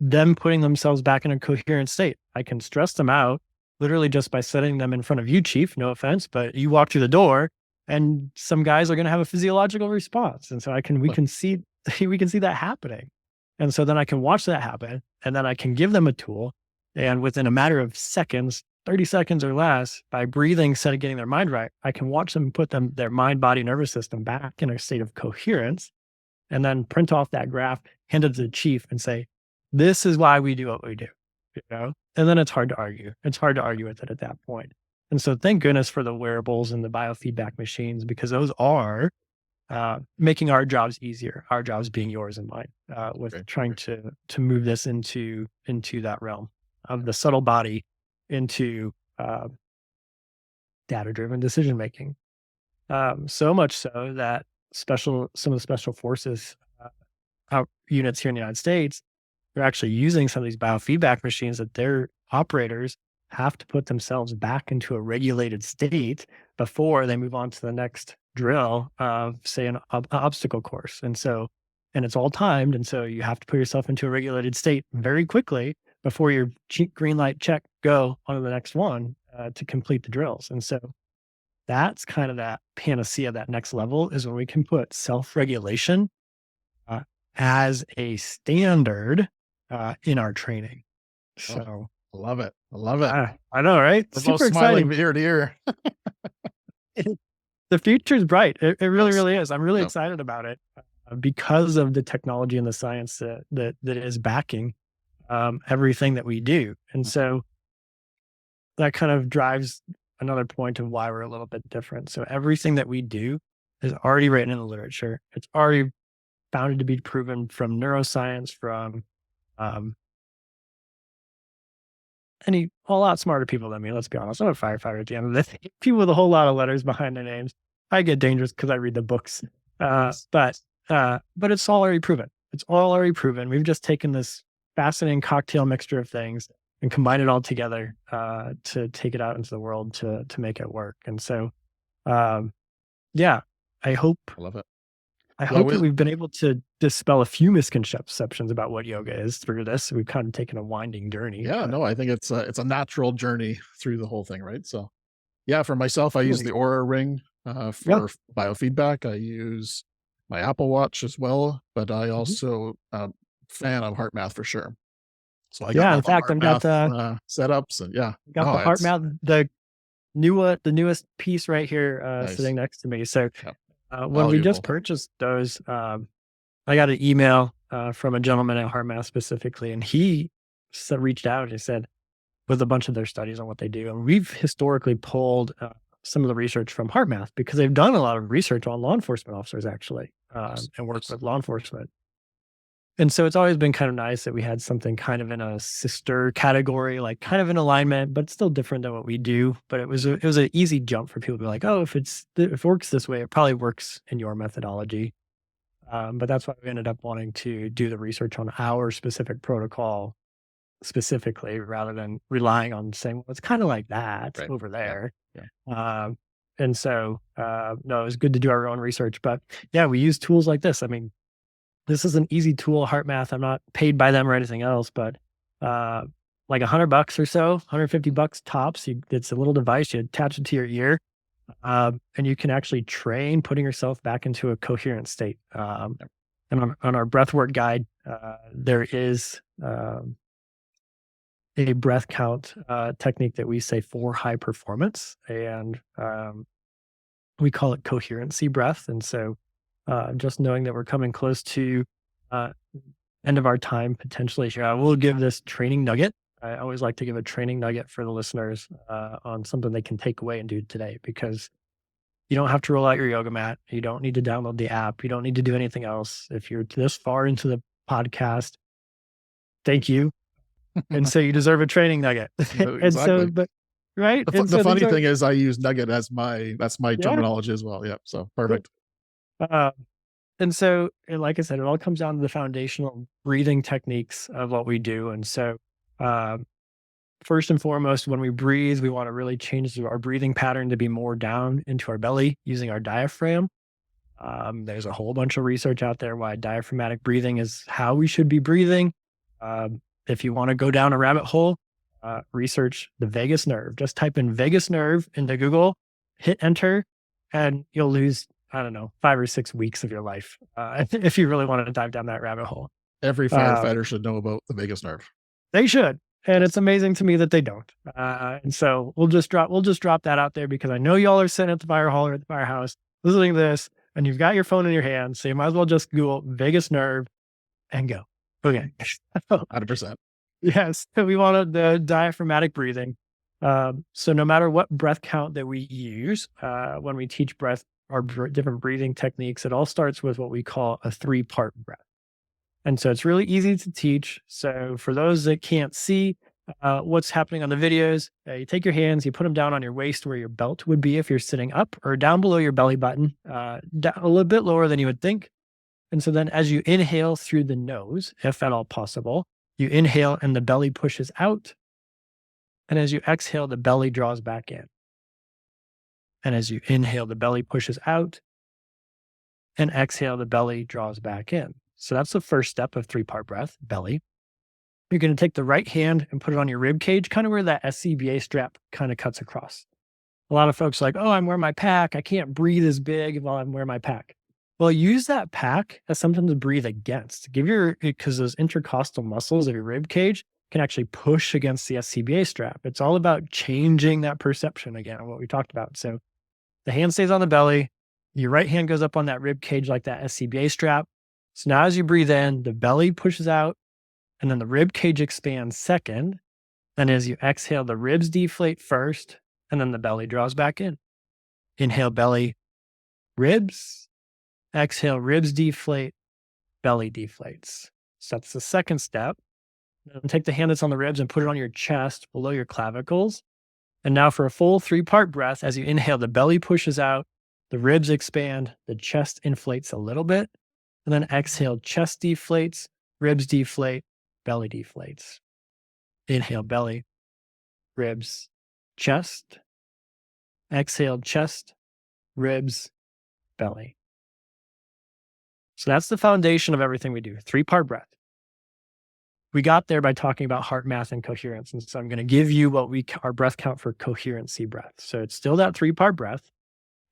them putting themselves back in a coherent state. I can stress them out literally just by setting them in front of you, Chief, no offense, but you walk through the door and some guys are going to have a physiological response. And so we can see that happening. And so then I can watch that happen, and then I can give them a tool. And within a matter of seconds, 30 seconds or less, by breathing, instead of getting their mind right, I can watch them put their mind, body, nervous system back in a state of coherence, and then print off that graph, hand it to the chief and say, this is why we do what we do, And then it's hard to argue. It's hard to argue with it at that point. And so thank goodness for the wearables and the biofeedback machines, because those are making our jobs easier, our jobs being yours and mine, with trying to move this into that realm of the subtle body into data-driven decision-making. So much so that some of the special forces units here in the United States, they're actually using some of these biofeedback machines that their operators have to put themselves back into a regulated state before they move on to the next drill of, say, an obstacle course. And it's all timed. And so you have to put yourself into a regulated state very quickly before your green light, check, go on to the next one to complete the drills. And so that's kind of that panacea, that next level is when we can put self-regulation uh, as a standard in our training. So I love it. I love it. I know, right? We're both smiling ear to ear. The future is bright. It really, Yes. really is. I'm really excited about it because of the technology and the science that is backing everything that we do. And so that kind of drives another point of why we're a little bit different. So everything that we do is already written in the literature. It's already founded to be proven from neuroscience, from a lot smarter people than me. Let's be honest. I'm a firefighter at the end of this. People with a whole lot of letters behind their names. I get dangerous because I read the books. But it's all already proven. It's all already proven. We've just taken this fascinating cocktail mixture of things and combine it all together to take it out into the world to make it work. And so, yeah, I love it. I hope that we've been able to dispel a few misconceptions about what yoga is through this. We've kind of taken a winding journey. Yeah, no, I think it's a natural journey through the whole thing, right? So, yeah, for myself, I use the Aura Ring for biofeedback. I use my Apple Watch as well, but I also fan of HeartMath for sure. So I got in fact, I've got setups and got the HeartMath, the newest piece right here sitting next to me. So when we just purchased those, I got an email from a gentleman at HeartMath specifically, and he reached out and he said, with a bunch of their studies on what they do. And we've historically pulled some of the research from HeartMath because they've done a lot of research on law enforcement officers actually and worked with law enforcement. And so it's always been kind of nice that we had something kind of in a sister category, like kind of in alignment, but still different than what we do. But it was an easy jump for people to be like, oh, if it works this way, it probably works in your methodology. But that's why we ended up wanting to do the research on our specific protocol specifically, rather than relying on saying, well, it's kind of like that over there. Yeah. And so, no, it was good to do our own research, but yeah, we use tools like this. I mean, this is an easy tool, HeartMath. I'm not paid by them or anything else, but like $100 or so, $150 tops. It's a little device. You attach it to your ear, and you can actually train putting yourself back into a coherent state. And on our breathwork guide, there is a breath count technique that we say for high performance, and we call it coherency breath. And so just knowing that we're coming close to end of our time potentially here, I will give this training nugget. I always like to give a training nugget for the listeners on something they can take away and do today, because you don't have to roll out your yoga mat. You don't need to download the app. You don't need to do anything else. If you're this far into the podcast, thank you. And so you deserve a training nugget. Exactly. And so, but right. The funny thing is I use nugget as that's my terminology as well. Yeah. So perfect. And so, like I said, it all comes down to the foundational breathing techniques of what we do. And so, first and foremost, when we breathe, we want to really change our breathing pattern to be more down into our belly using our diaphragm. There's a whole bunch of research out there why diaphragmatic breathing is how we should be breathing. If you want to go down a rabbit hole, research the vagus nerve. Just type in vagus nerve into Google, hit enter, and you'll lose, 5 or 6 weeks of your life if you really wanted to dive down that rabbit hole. Every firefighter should know about the vagus nerve. They should. And it's amazing to me that they don't. And so we'll just drop that out there, because I know y'all are sitting at the fire hall or at the firehouse listening to this, and you've got your phone in your hand. So you might as well just Google vagus nerve and go. Okay. 100%. Yes. We wanted the diaphragmatic breathing. So no matter what breath count that we use, when we teach breath or different breathing techniques, it all starts with what we call a 3-part breath. And so it's really easy to teach. So for those that can't see what's happening on the videos, you take your hands, you put them down on your waist where your belt would be if you're sitting up, or down below your belly button, a little bit lower than you would think. And so then as you inhale through the nose, if at all possible, you inhale and the belly pushes out. And as you exhale, the belly draws back in. And as you inhale, the belly pushes out. And exhale, the belly draws back in. So that's the first step of 3-part breath, belly. You're going to take the right hand and put it on your rib cage, kind of where that SCBA strap kind of cuts across. A lot of folks are like, oh, I'm wearing my pack. I can't breathe as big while I'm wearing my pack. Well, use that pack as something to breathe against. Because those intercostal muscles of your rib cage can actually push against the SCBA strap. It's all about changing that perception again, what we talked about. So the hand stays on the belly. Your right hand goes up on that rib cage like that SCBA strap. So now as you breathe in, the belly pushes out and then the rib cage expands second. And as you exhale, the ribs deflate first and then the belly draws back in. Inhale, belly, ribs. Exhale, ribs deflate, belly deflates. So that's the second step. Then take the hand that's on the ribs and put it on your chest below your clavicles. And now for a full 3-part breath, as you inhale, the belly pushes out, the ribs expand, the chest inflates a little bit. And then exhale, chest deflates, ribs deflate, belly deflates. Inhale, belly, ribs, chest. Exhale, chest, ribs, belly. So that's the foundation of everything we do. 3-part breath. We got there by talking about heart math and coherence. And so I'm going to give you our breath count for coherency breath. So it's still that 3-part breath,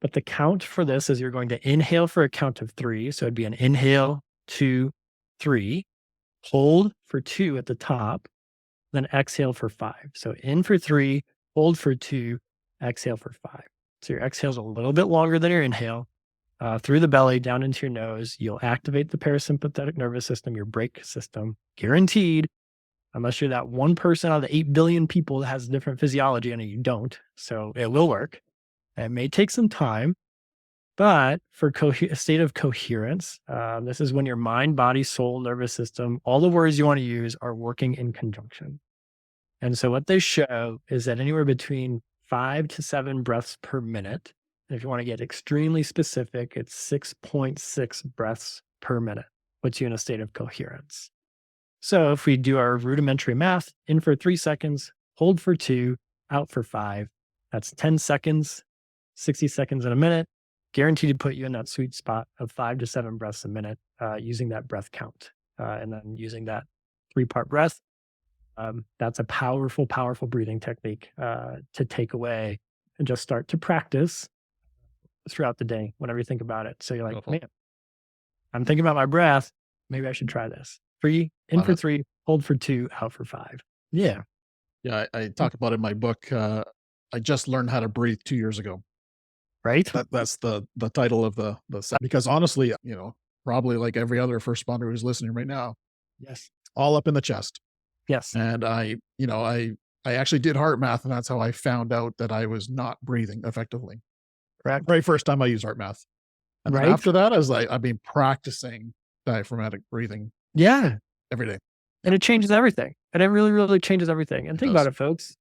but the count for this is you're going to inhale for a count of 3. So it'd be an inhale, 2, 3, hold for 2 at the top, then exhale for 5. So in for 3, hold for 2, exhale for 5. So your exhale is a little bit longer than your inhale. Through the belly, down into your nose, you'll activate the parasympathetic nervous system, your brake system, guaranteed, unless you're that one person out of the 8 billion people that has different physiology, and you don't. So it will work. It may take some time, but for a state of coherence, this is when your mind, body, soul, nervous system, all the words you want to use are working in conjunction. And so what they show is that anywhere between 5 to 7 breaths per minute. And if you want to get extremely specific, it's 6.6 breaths per minute, puts you in a state of coherence. So if we do our rudimentary math, in for 3 seconds, hold for 2, out for 5, that's 10 seconds, 60 seconds in a minute, guaranteed to put you in that sweet spot of 5 to 7 breaths a minute using that breath count. And then using that 3-part breath, that's a powerful, powerful breathing technique to take away and just start to practice throughout the day whenever you think about it. So you're like, man, I'm thinking about my breath. Maybe I should try this. 3, in for 3, hold for 2, out for 5. Yeah. Yeah, I talk about it in my book. I just learned how to breathe 2 years ago. Right? That's the title of the because honestly, probably like every other first responder who's listening right now, Yes. all up in the chest. Yes. And I actually did heart math, and that's how I found out that I was not breathing effectively. Correct. Very first time I used heart math. And then after that, I was like, I've been practicing diaphragmatic breathing. Yeah. Every day. And it changes everything. And it really, really changes everything. And think about it, folks.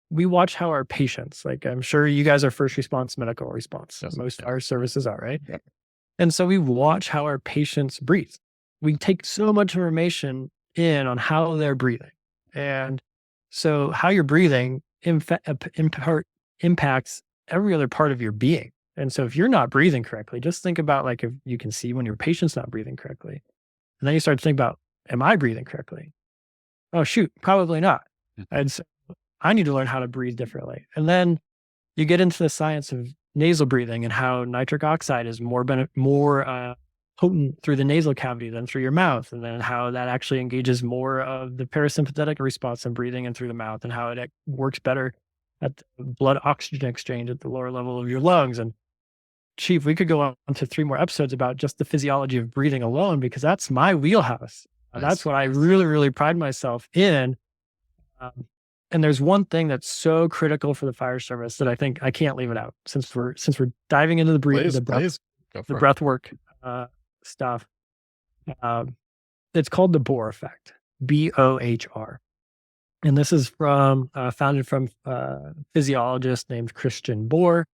We watch how our patients, like I'm sure you guys are first response, medical response. Yes. Most of our services are, right? Yep. And so we watch how our patients breathe. We take so much information in on how they're breathing. And so how you're breathing impacts every other part of your being. And so if you're not breathing correctly, just think about like if you can see when your patient's not breathing correctly. And then you start to think about, am I breathing correctly? Oh, shoot, probably not. And so I need to learn how to breathe differently. And then you get into the science of nasal breathing and how nitric oxide is more potent through the nasal cavity than through your mouth. And then how that actually engages more of the parasympathetic response in breathing and through the mouth, and how it works better at the blood oxygen exchange at the lower level of your lungs. And Chief, we could go on to 3 more episodes about just the physiology of breathing alone, because that's my wheelhouse. Nice. That's what I really, really pride myself in. And there's one thing that's so critical for the fire service that I think I can't leave it out since we're diving into the breath work stuff. It's called the Bohr effect, BOHR. And this is founded from a physiologist named Christian Bohr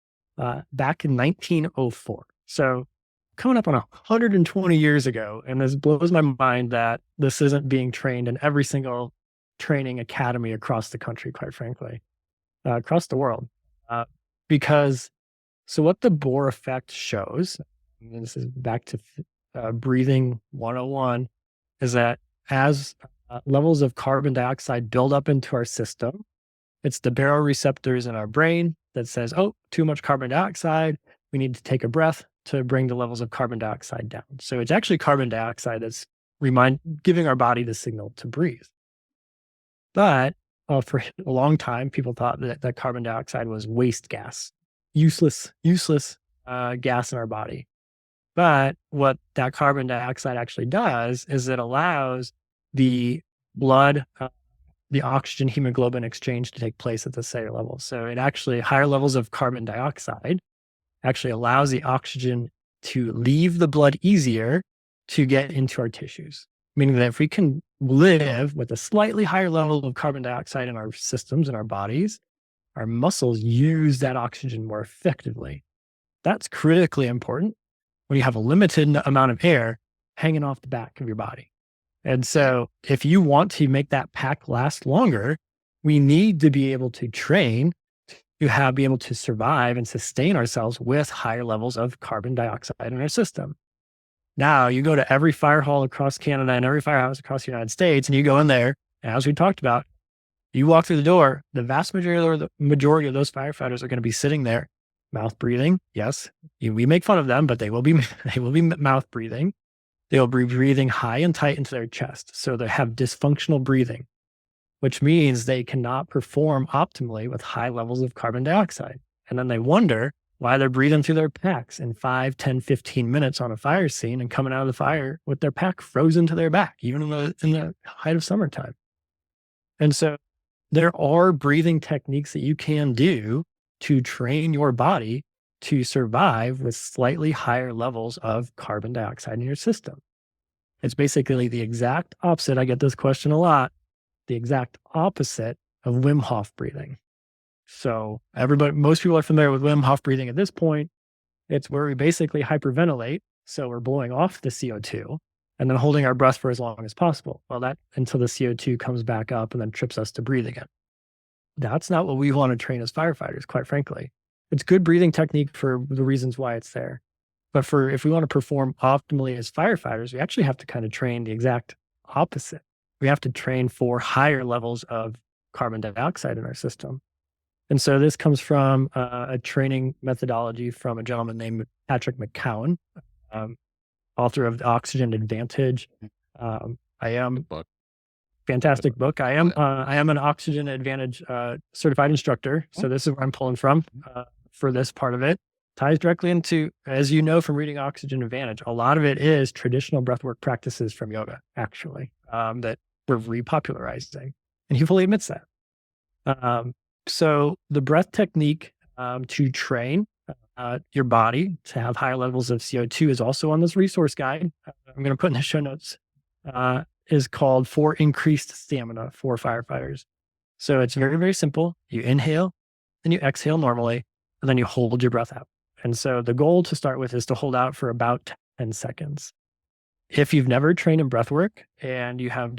back in 1904. So coming up on 120 years ago. And this blows my mind that this isn't being trained in every single training academy across the country, quite frankly, across the world. Because so what the Bohr effect shows, and this is back to breathing 101, is that as levels of carbon dioxide build up into our system, it's the baroreceptors in our brain that says, oh, too much carbon dioxide. We need to take a breath to bring the levels of carbon dioxide down. So it's actually carbon dioxide that's giving our body the signal to breathe. But for a long time, people thought that carbon dioxide was waste gas, useless gas in our body. But what that carbon dioxide actually does is it allows the blood, the oxygen hemoglobin exchange to take place at the cellular level. So it actually, higher levels of carbon dioxide actually allows the oxygen to leave the blood easier to get into our tissues. Meaning that if we can live with a slightly higher level of carbon dioxide in our systems, in our bodies, our muscles use that oxygen more effectively. That's critically important when you have a limited amount of air hanging off the back of your body. And so if you want to make that pack last longer, we need to be able to train to be able to survive and sustain ourselves with higher levels of carbon dioxide in our system. Now, you go to every fire hall across Canada and every firehouse across the United States, and you go in there, and as we talked about, you walk through the door, the vast majority of those firefighters are going to be sitting there, mouth breathing. Yes, we make fun of them, but they will be mouth breathing. They will be breathing high and tight into their chest. So they have dysfunctional breathing, which means they cannot perform optimally with high levels of carbon dioxide. And then they wonder why they're breathing through their packs in 5, 10, 15 minutes on a fire scene and coming out of the fire with their pack frozen to their back, even in the height of summertime. And so there are breathing techniques that you can do to train your body to survive with slightly higher levels of carbon dioxide in your system. It's basically the exact opposite. I get this question a lot. The exact opposite of Wim Hof breathing. So most people are familiar with Wim Hof breathing at this point. It's where we basically hyperventilate. So we're blowing off the CO2 and then holding our breath for as long as possible. Well, that until the CO2 comes back up and then trips us to breathe again. That's not what we want to train as firefighters, quite frankly. It's good breathing technique for the reasons why it's there. But if we want to perform optimally as firefighters, we actually have to kind of train the exact opposite. We have to train for higher levels of carbon dioxide in our system. And so this comes from a training methodology from a gentleman named Patrick McKeown, author of The Oxygen Advantage. Fantastic book. I am an Oxygen Advantage certified instructor. So this is where I'm pulling from for this part of it. Ties directly into, as you know from reading Oxygen Advantage, a lot of it is traditional breathwork practices from yoga, actually, that we're repopularizing. And he fully admits that. So the breath technique to train your body to have higher levels of CO2 is also on this resource guide. I'm going to put in the show notes. Is called For Increased Stamina for Firefighters. So it's very, very simple. You inhale, then you exhale normally, and then you hold your breath out. And so the goal to start with is to hold out for about 10 seconds. If you've never trained in breath work and you have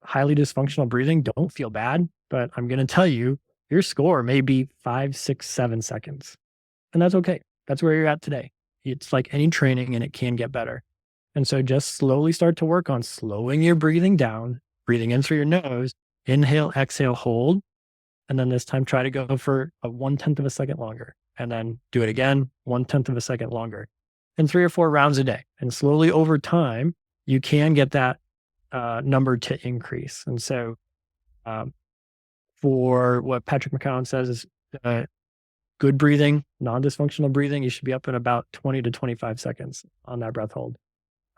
highly dysfunctional breathing, don't feel bad, but I'm going to tell you, your score may be 5, 6, 7 seconds. And that's okay. That's where you're at today. It's like any training and it can get better. And so just slowly start to work on slowing your breathing down, breathing in through your nose, inhale, exhale, hold. And then this time try to go for a 1/10 of a second longer. And then do it again, 1/10 of a second longer. And 3 or 4 rounds a day. And slowly over time, you can get that number to increase. And so for what Patrick McKeown says is good breathing, non-dysfunctional breathing, you should be up in about 20 to 25 seconds on that breath hold.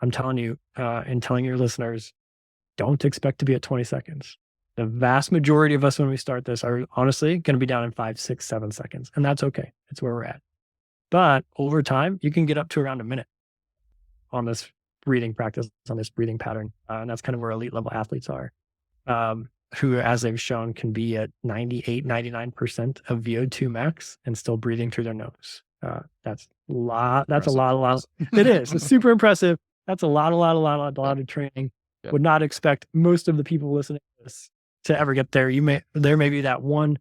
I'm telling you and telling your listeners, don't expect to be at 20 seconds. The vast majority of us when we start this are honestly going to be down in 5, 6, 7 seconds. And that's okay. It's where we're at. But over time, you can get up to around a minute on this breathing practice, on this breathing pattern. And that's kind of where elite level athletes are, who, as they've shown, can be at 98, 99% of VO2 max and still breathing through their nose. That's a lot. That's a lot. It is. It's super impressive. That's a lot of training. Yeah. Would not expect most of the people listening to this to ever get there. There may be that one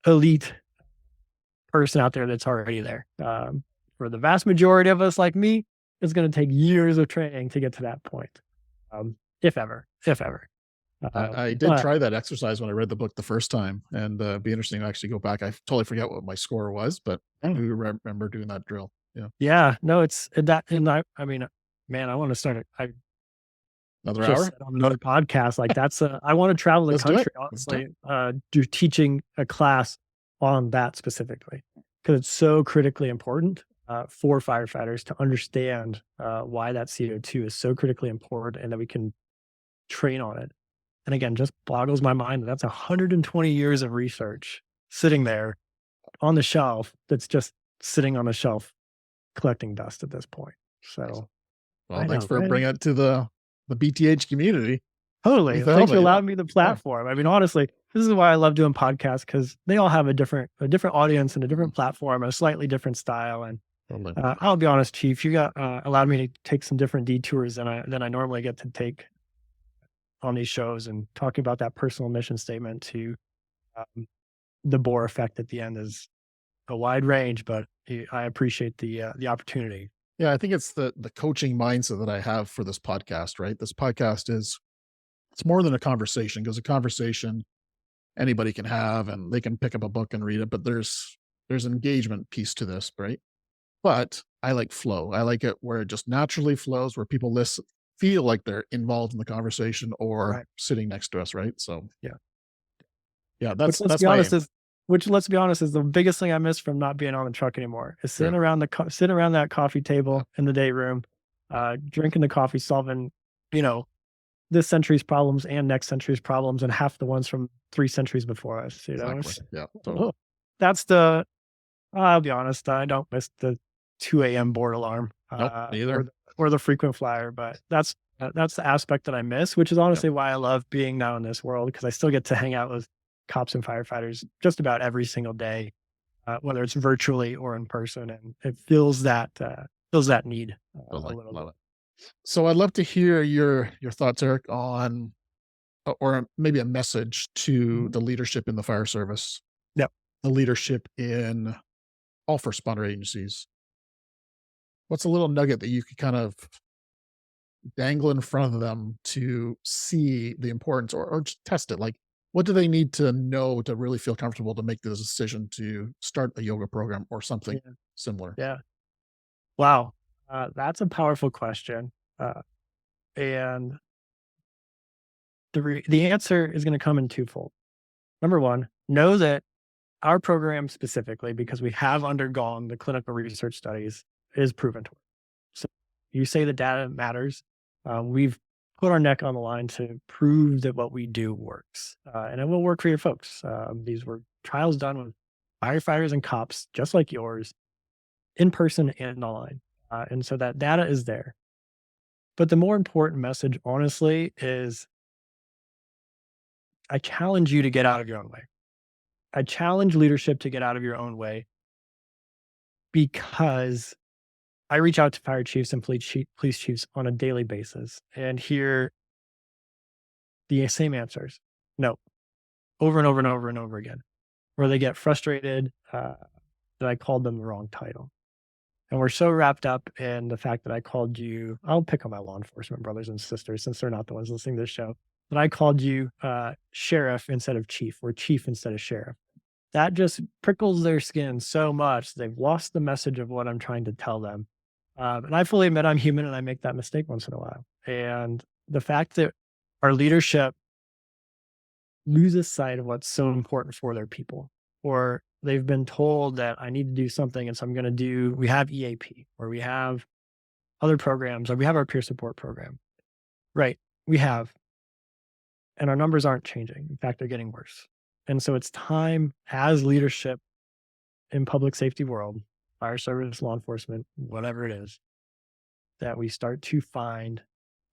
elite person out there that's already there. For the vast majority of us, like me, it's going to take years of training to get to that point, if ever. I did try that exercise when I read the book the first time, and it'd be interesting to actually go back. I totally forget what my score was, but I do remember doing that drill. Yeah. Yeah, no, it's that, and I mean, man, I want to start it. I Another just hour? said on another podcast, like I want to travel the Let's do it. country, honestly, do teaching a class on that specifically, because it's so critically important for firefighters to understand why that CO2 is so critically important, and that we can train on it. And again, just boggles my mind that that's 120 years of research sitting there on the shelf, that's just sitting on a shelf collecting dust at this point. So, Well, thanks for bringing it to the BTH community. Totally. Thanks for allowing me the platform. I mean, honestly, this is why I love doing podcasts, because they all have a different audience and a different platform, a slightly different style. And I'll be honest, Chief, you got allowed me to take some different detours than I normally get to take on these shows, and talking about that personal mission statement to the Bohr effect at the end is a wide range, but I appreciate the opportunity. Yeah, I think it's the coaching mindset that I have for this podcast, right? This podcast it's more than a conversation, because a conversation anybody can have, and they can pick up a book and read it, but there's an engagement piece to this, right? But I like flow. I like it where it just naturally flows, where people feel like they're involved in the conversation or sitting next to us, right? So yeah, that's let's be honest, is the biggest thing I miss from not being on the truck anymore, is sitting around that coffee table in the day room, drinking the coffee, solving, this century's problems and next century's problems, and half the ones from 3 centuries before us. Exactly. Yeah, totally. That's I'll be honest, I don't miss the 2 a.m. board alarm, nope, neither. or the frequent flyer, but that's the aspect that I miss, which is honestly why I love being now in this world, because I still get to hang out with cops and firefighters just about every single day, whether it's virtually or in person, and it fills that need a little bit. So I'd love to hear your thoughts, Eric, on, or maybe a message to the leadership in the fire service. Yep. The leadership in all first responder agencies. What's a little nugget that you could kind of dangle in front of them to see the importance, or just test it? Like, what do they need to know to really feel comfortable to make the decision to start a yoga program or something similar? Yeah. Wow. That's a powerful question. And the answer is going to come in twofold. Number one, know that our program specifically, because we have undergone the clinical research studies, is proven to work. So you say the data matters. We've put our neck on the line to prove that what we do works. And it will work for your folks. These were trials done with firefighters and cops, just like yours, in person and online. And so that data is there. But the more important message, honestly, is I challenge you to get out of your own way. I challenge leadership to get out of your own way, because I reach out to fire chiefs and police chiefs on a daily basis and hear the same answers. No, over and over and over and over again, where they get frustrated that I called them the wrong title. And we're so wrapped up in the fact that I called you, I'll pick on my law enforcement brothers and sisters, since they're not the ones listening to this show, that I called you sheriff instead of chief, or chief instead of sheriff. That just prickles their skin so much. They've lost the message of what I'm trying to tell them. And I fully admit I'm human and I make that mistake once in a while. And the fact that our leadership loses sight of what's so important for their people, or they've been told that I need to do something, and so I'm going to we have EAP, or we have other programs, or we have our peer support program. Right. We have. And our numbers aren't changing. In fact, they're getting worse. And so it's time, as leadership in public safety world, fire service, law enforcement, whatever it is, that we start to find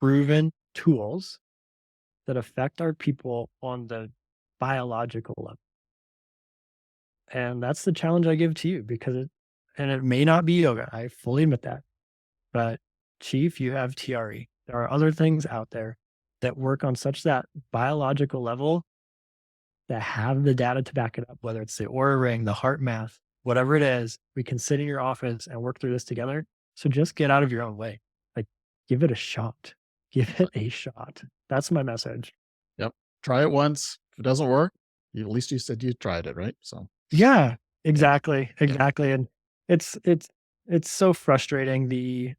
proven tools that affect our people on the biological level. And that's the challenge I give to you, because it may not be yoga. I fully admit that. But Chief, you have TRE. There are other things out there that work on such that biological level that have the data to back it up, whether it's the Aura Ring, the heart math, whatever it is, we can sit in your office and work through this together. So just get out of your own way. Like, give it a shot. Give it a shot. That's my message. Yep. Try it once. If it doesn't work, at least you said you tried it, right? So Yeah, exactly. Exactly. And it's so frustrating the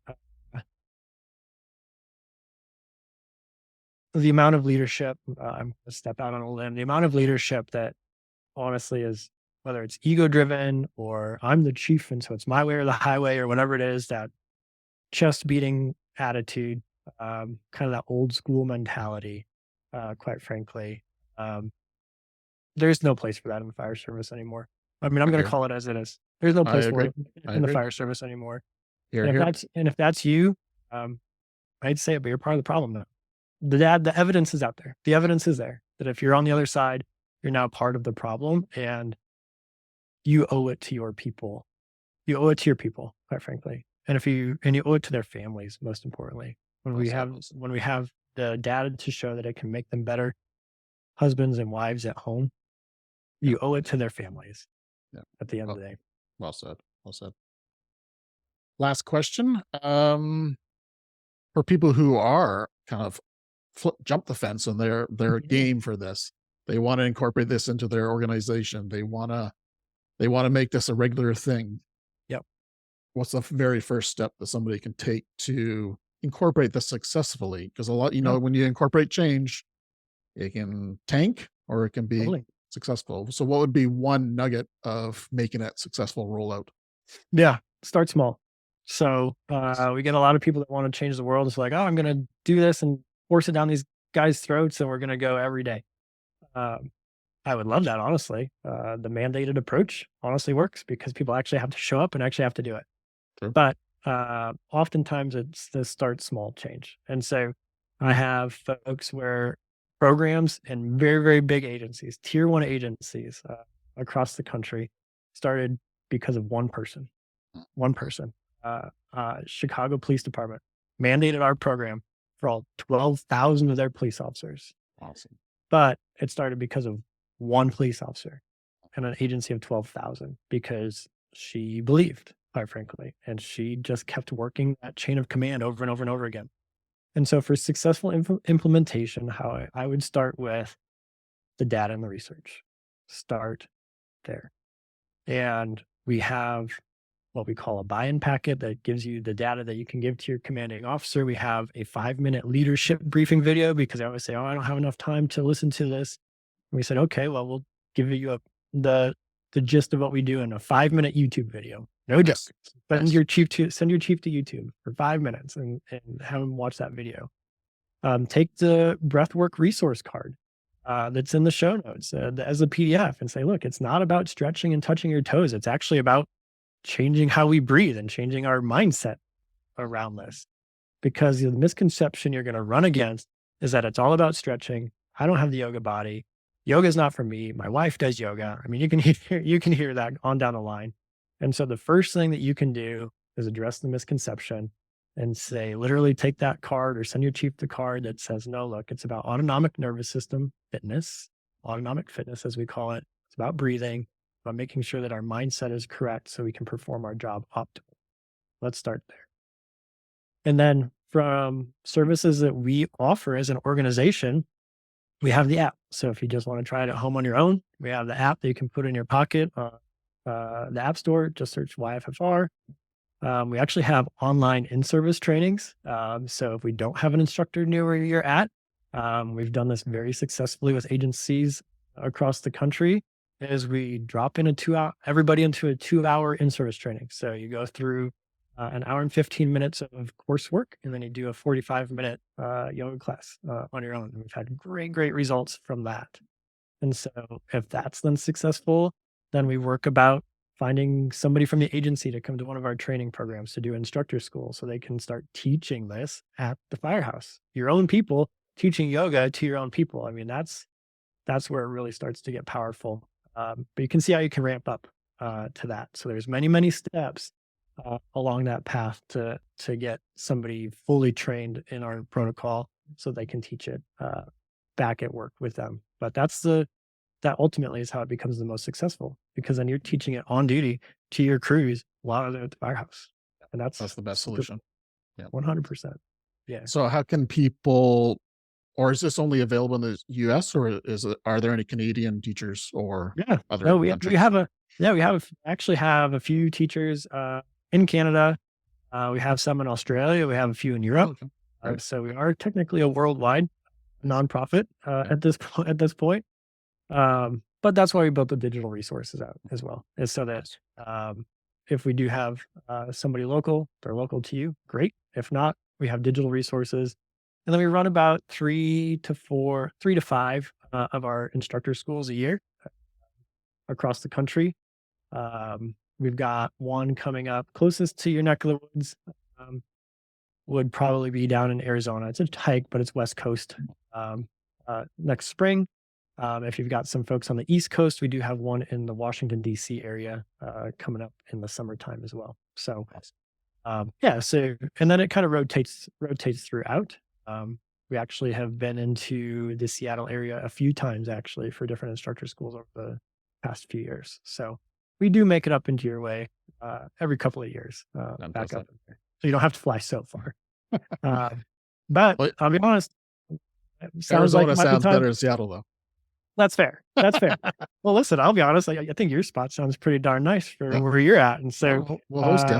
amount of leadership. I'm gonna step out on a limb. The amount of leadership that honestly is, whether it's ego driven or I'm the chief and so it's my way or the highway or whatever it is, that chest beating attitude, kind of that old school mentality, quite frankly. There's no place for that in the fire service anymore. I mean, I'm going to Here. call it as it is. There's no I place for agree. it I in the agree. fire service anymore. Here, And here. if that's you, I'd say it, but you're part of the problem though. The evidence is out there. The evidence is there that if you're on the other side, you're now part of the problem, and you owe it to your people. You owe it to your people, quite frankly. And you owe it to their families, most importantly. When we have the data to show that it can make them better husbands and wives at home, you owe it to their families. Yeah. At the end of the day. Well said. Well said. Last question. For people who are kind of jump the fence and they're game for this, they want to incorporate this into their organization. They want to make this a regular thing. Yep. What's the very first step that somebody can take to incorporate this successfully? Because a lot, when you incorporate change, it can tank or it can be successful. So what would be one nugget of making it successful rollout? Yeah. Start small. So we get a lot of people that want to change the world. It's like, oh, I'm going to do this and force it down these guys' throats, and we're going to go every day. I would love that, honestly. The mandated approach honestly works because people actually have to show up and actually have to do it. True. But oftentimes it's the start small change. And so I have folks where programs and very, very big agencies, tier 1 agencies across the country started because of one person. Chicago Police Department mandated our program for all 12,000 of their police officers. Awesome. But it started because of one police officer and an agency of 12,000 because she believed, quite frankly, and she just kept working that chain of command over and over and over again. And so for successful implementation, how I would start with the data and the research. Start there. And we have what we call a buy-in packet that gives you the data that you can give to your commanding officer. We have a 5-minute leadership briefing video because I always say, oh, I don't have enough time to listen to this. And we said, okay, well, we'll give you the gist of what we do in a 5-minute YouTube video. No joke. Send your chief to YouTube for 5 minutes and have him watch that video. Take the breathwork resource card that's in the show notes as a PDF and say, look, it's not about stretching and touching your toes. It's actually about changing how we breathe and changing our mindset around this. Because the misconception you're going to run against is that it's all about stretching. I don't have the yoga body. Yoga is not for me. My wife does yoga. I mean, you can hear that on down the line. And so the first thing that you can do is address the misconception and say, literally take that card or send your chief the card that says, no, look, it's about autonomic nervous system fitness, autonomic fitness, as we call it. It's about breathing, about making sure that our mindset is correct so we can perform our job optimally. Let's start there. And then from services that we offer as an organization, we have the app. So if you just want to try it at home on your own, we have the app that you can put in your pocket, the App Store, just search YFFR. We actually have online in-service trainings. So if we don't have an instructor near where you're at, we've done this very successfully with agencies across the country, is we drop in everybody into a 2-hour in-service training. So you go through an hour and 15 minutes of coursework, and then you do a 45-minute yoga class on your own. And we've had great results from that. And so if that's then successful, then we work about finding somebody from the agency to come to one of our training programs to do instructor school so they can start teaching this at the firehouse. Your own people teaching yoga to your own people. I mean, that's where it really starts to get powerful. But you can see how you can ramp up to that. So there's many steps along that path to get somebody fully trained in our protocol. so they can teach it back at work with them. But that ultimately is how it becomes the most successful, because then you're teaching it on duty to your crews while they're at the firehouse. And that's the best solution. Yeah. 100%. Yeah. So how can people, or is this only available in the US, or are there any Canadian teachers or other countries? We actually have a few teachers in Canada. We have some in Australia. We have a few in Europe. Okay. So we are technically a worldwide nonprofit at this point. But that's why we built the digital resources out as well, is so that if we do have somebody local, they're local to you, great. If not, we have digital resources. And then we run about 3 to 5 of our instructor schools a year across the country. We've got one coming up closest to your neck of the woods. Would probably be down in Arizona. It's a hike, but it's West Coast next spring. If you've got some folks on the East Coast, we do have one in the Washington, D.C. area coming up in the summertime as well. So, and then it kind of rotates throughout. We actually have been into the Seattle area a few times, actually, for different instructor schools over the past few years. So we do make it up into your way every couple of years, back up there. So you don't have to fly so far. But I'll be honest, Arizona sounds better than Seattle, though. That's fair. Well, listen, I'll be honest. I think your spot sounds pretty darn nice for where you're at. And so we'll host you.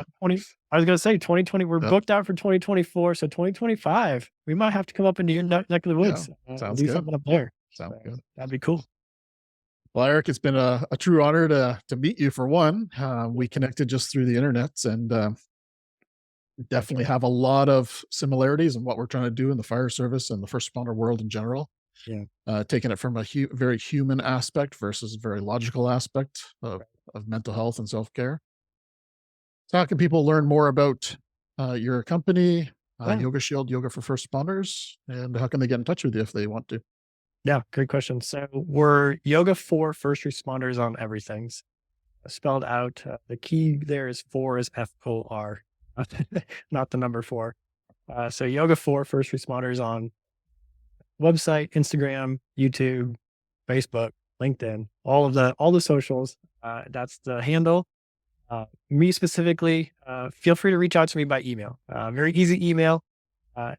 I was going to say 2020, we're booked out for 2024. So 2025, we might have to come up into your neck of the woods. Sounds do good. something up there. Sounds good. That'd be cool. Well, Eric, it's been a true honor to meet you for one. We connected just through the internets, and definitely have a lot of similarities in what we're trying to do in the fire service and the first responder world in general. Yeah. Taking it from a very human aspect versus a very logical aspect of mental health and self-care. So how can people learn more about your company, Yoga Shield, Yoga for First Responders, and how can they get in touch with you if they want to? Yeah, great question. So we're Yoga for First Responders on everything. Spelled out. The key there is 4 is FOR, not the number 4. So Yoga for First Responders on website, Instagram, YouTube, Facebook, LinkedIn, all the socials. That's the handle. Me specifically, feel free to reach out to me by email. Very easy email.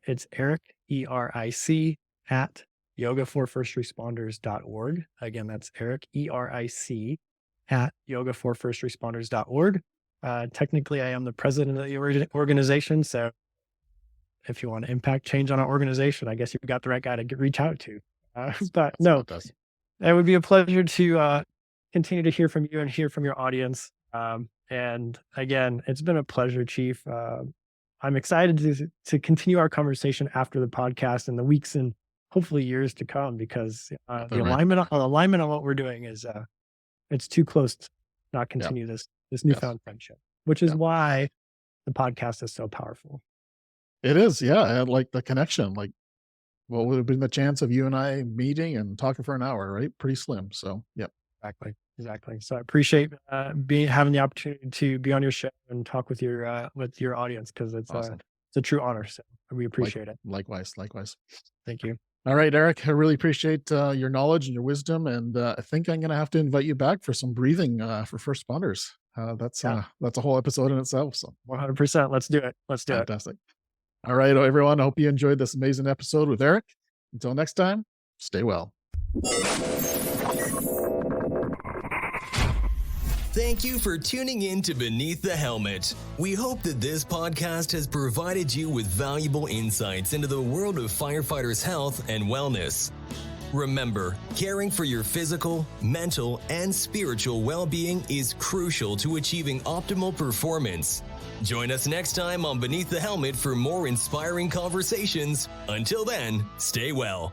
It's Eric, ERIC, at yogaforfirstresponders.org. Again, that's Eric, ERIC, at yogaforfirstresponders.org. Technically, I am the president of the organization. So if you want to impact change on our organization, I guess you've got the right guy to reach out to. But no, it would be a pleasure to continue to hear from you and hear from your audience. And again, it's been a pleasure, Chief. I'm excited to continue our conversation after the podcast in the weeks and hopefully years to come, because the alignment on what we're doing is it's too close to not continue this newfound friendship, which is why the podcast is so powerful. It is, yeah. And like the connection, like what would have been the chance of you and I meeting and talking for an hour, right? Pretty slim. So, yep. Exactly. So I appreciate having the opportunity to be on your show and talk with your audience, because it's awesome. It's a true honor. So we appreciate it. Likewise. Thank you. All right, Eric, I really appreciate your knowledge and your wisdom. And I think I'm going to have to invite you back for some breathing for first responders. That's a whole episode in itself. So 100%. Let's do it. Fantastic. All right, everyone. I hope you enjoyed this amazing episode with Eric. Until next time, stay well. Thank you for tuning in to Beneath the Helmet. We hope that this podcast has provided you with valuable insights into the world of firefighters' health and wellness. Remember, caring for your physical, mental, and spiritual well-being is crucial to achieving optimal performance. Join us next time on Beneath the Helmet for more inspiring conversations. Until then, stay well.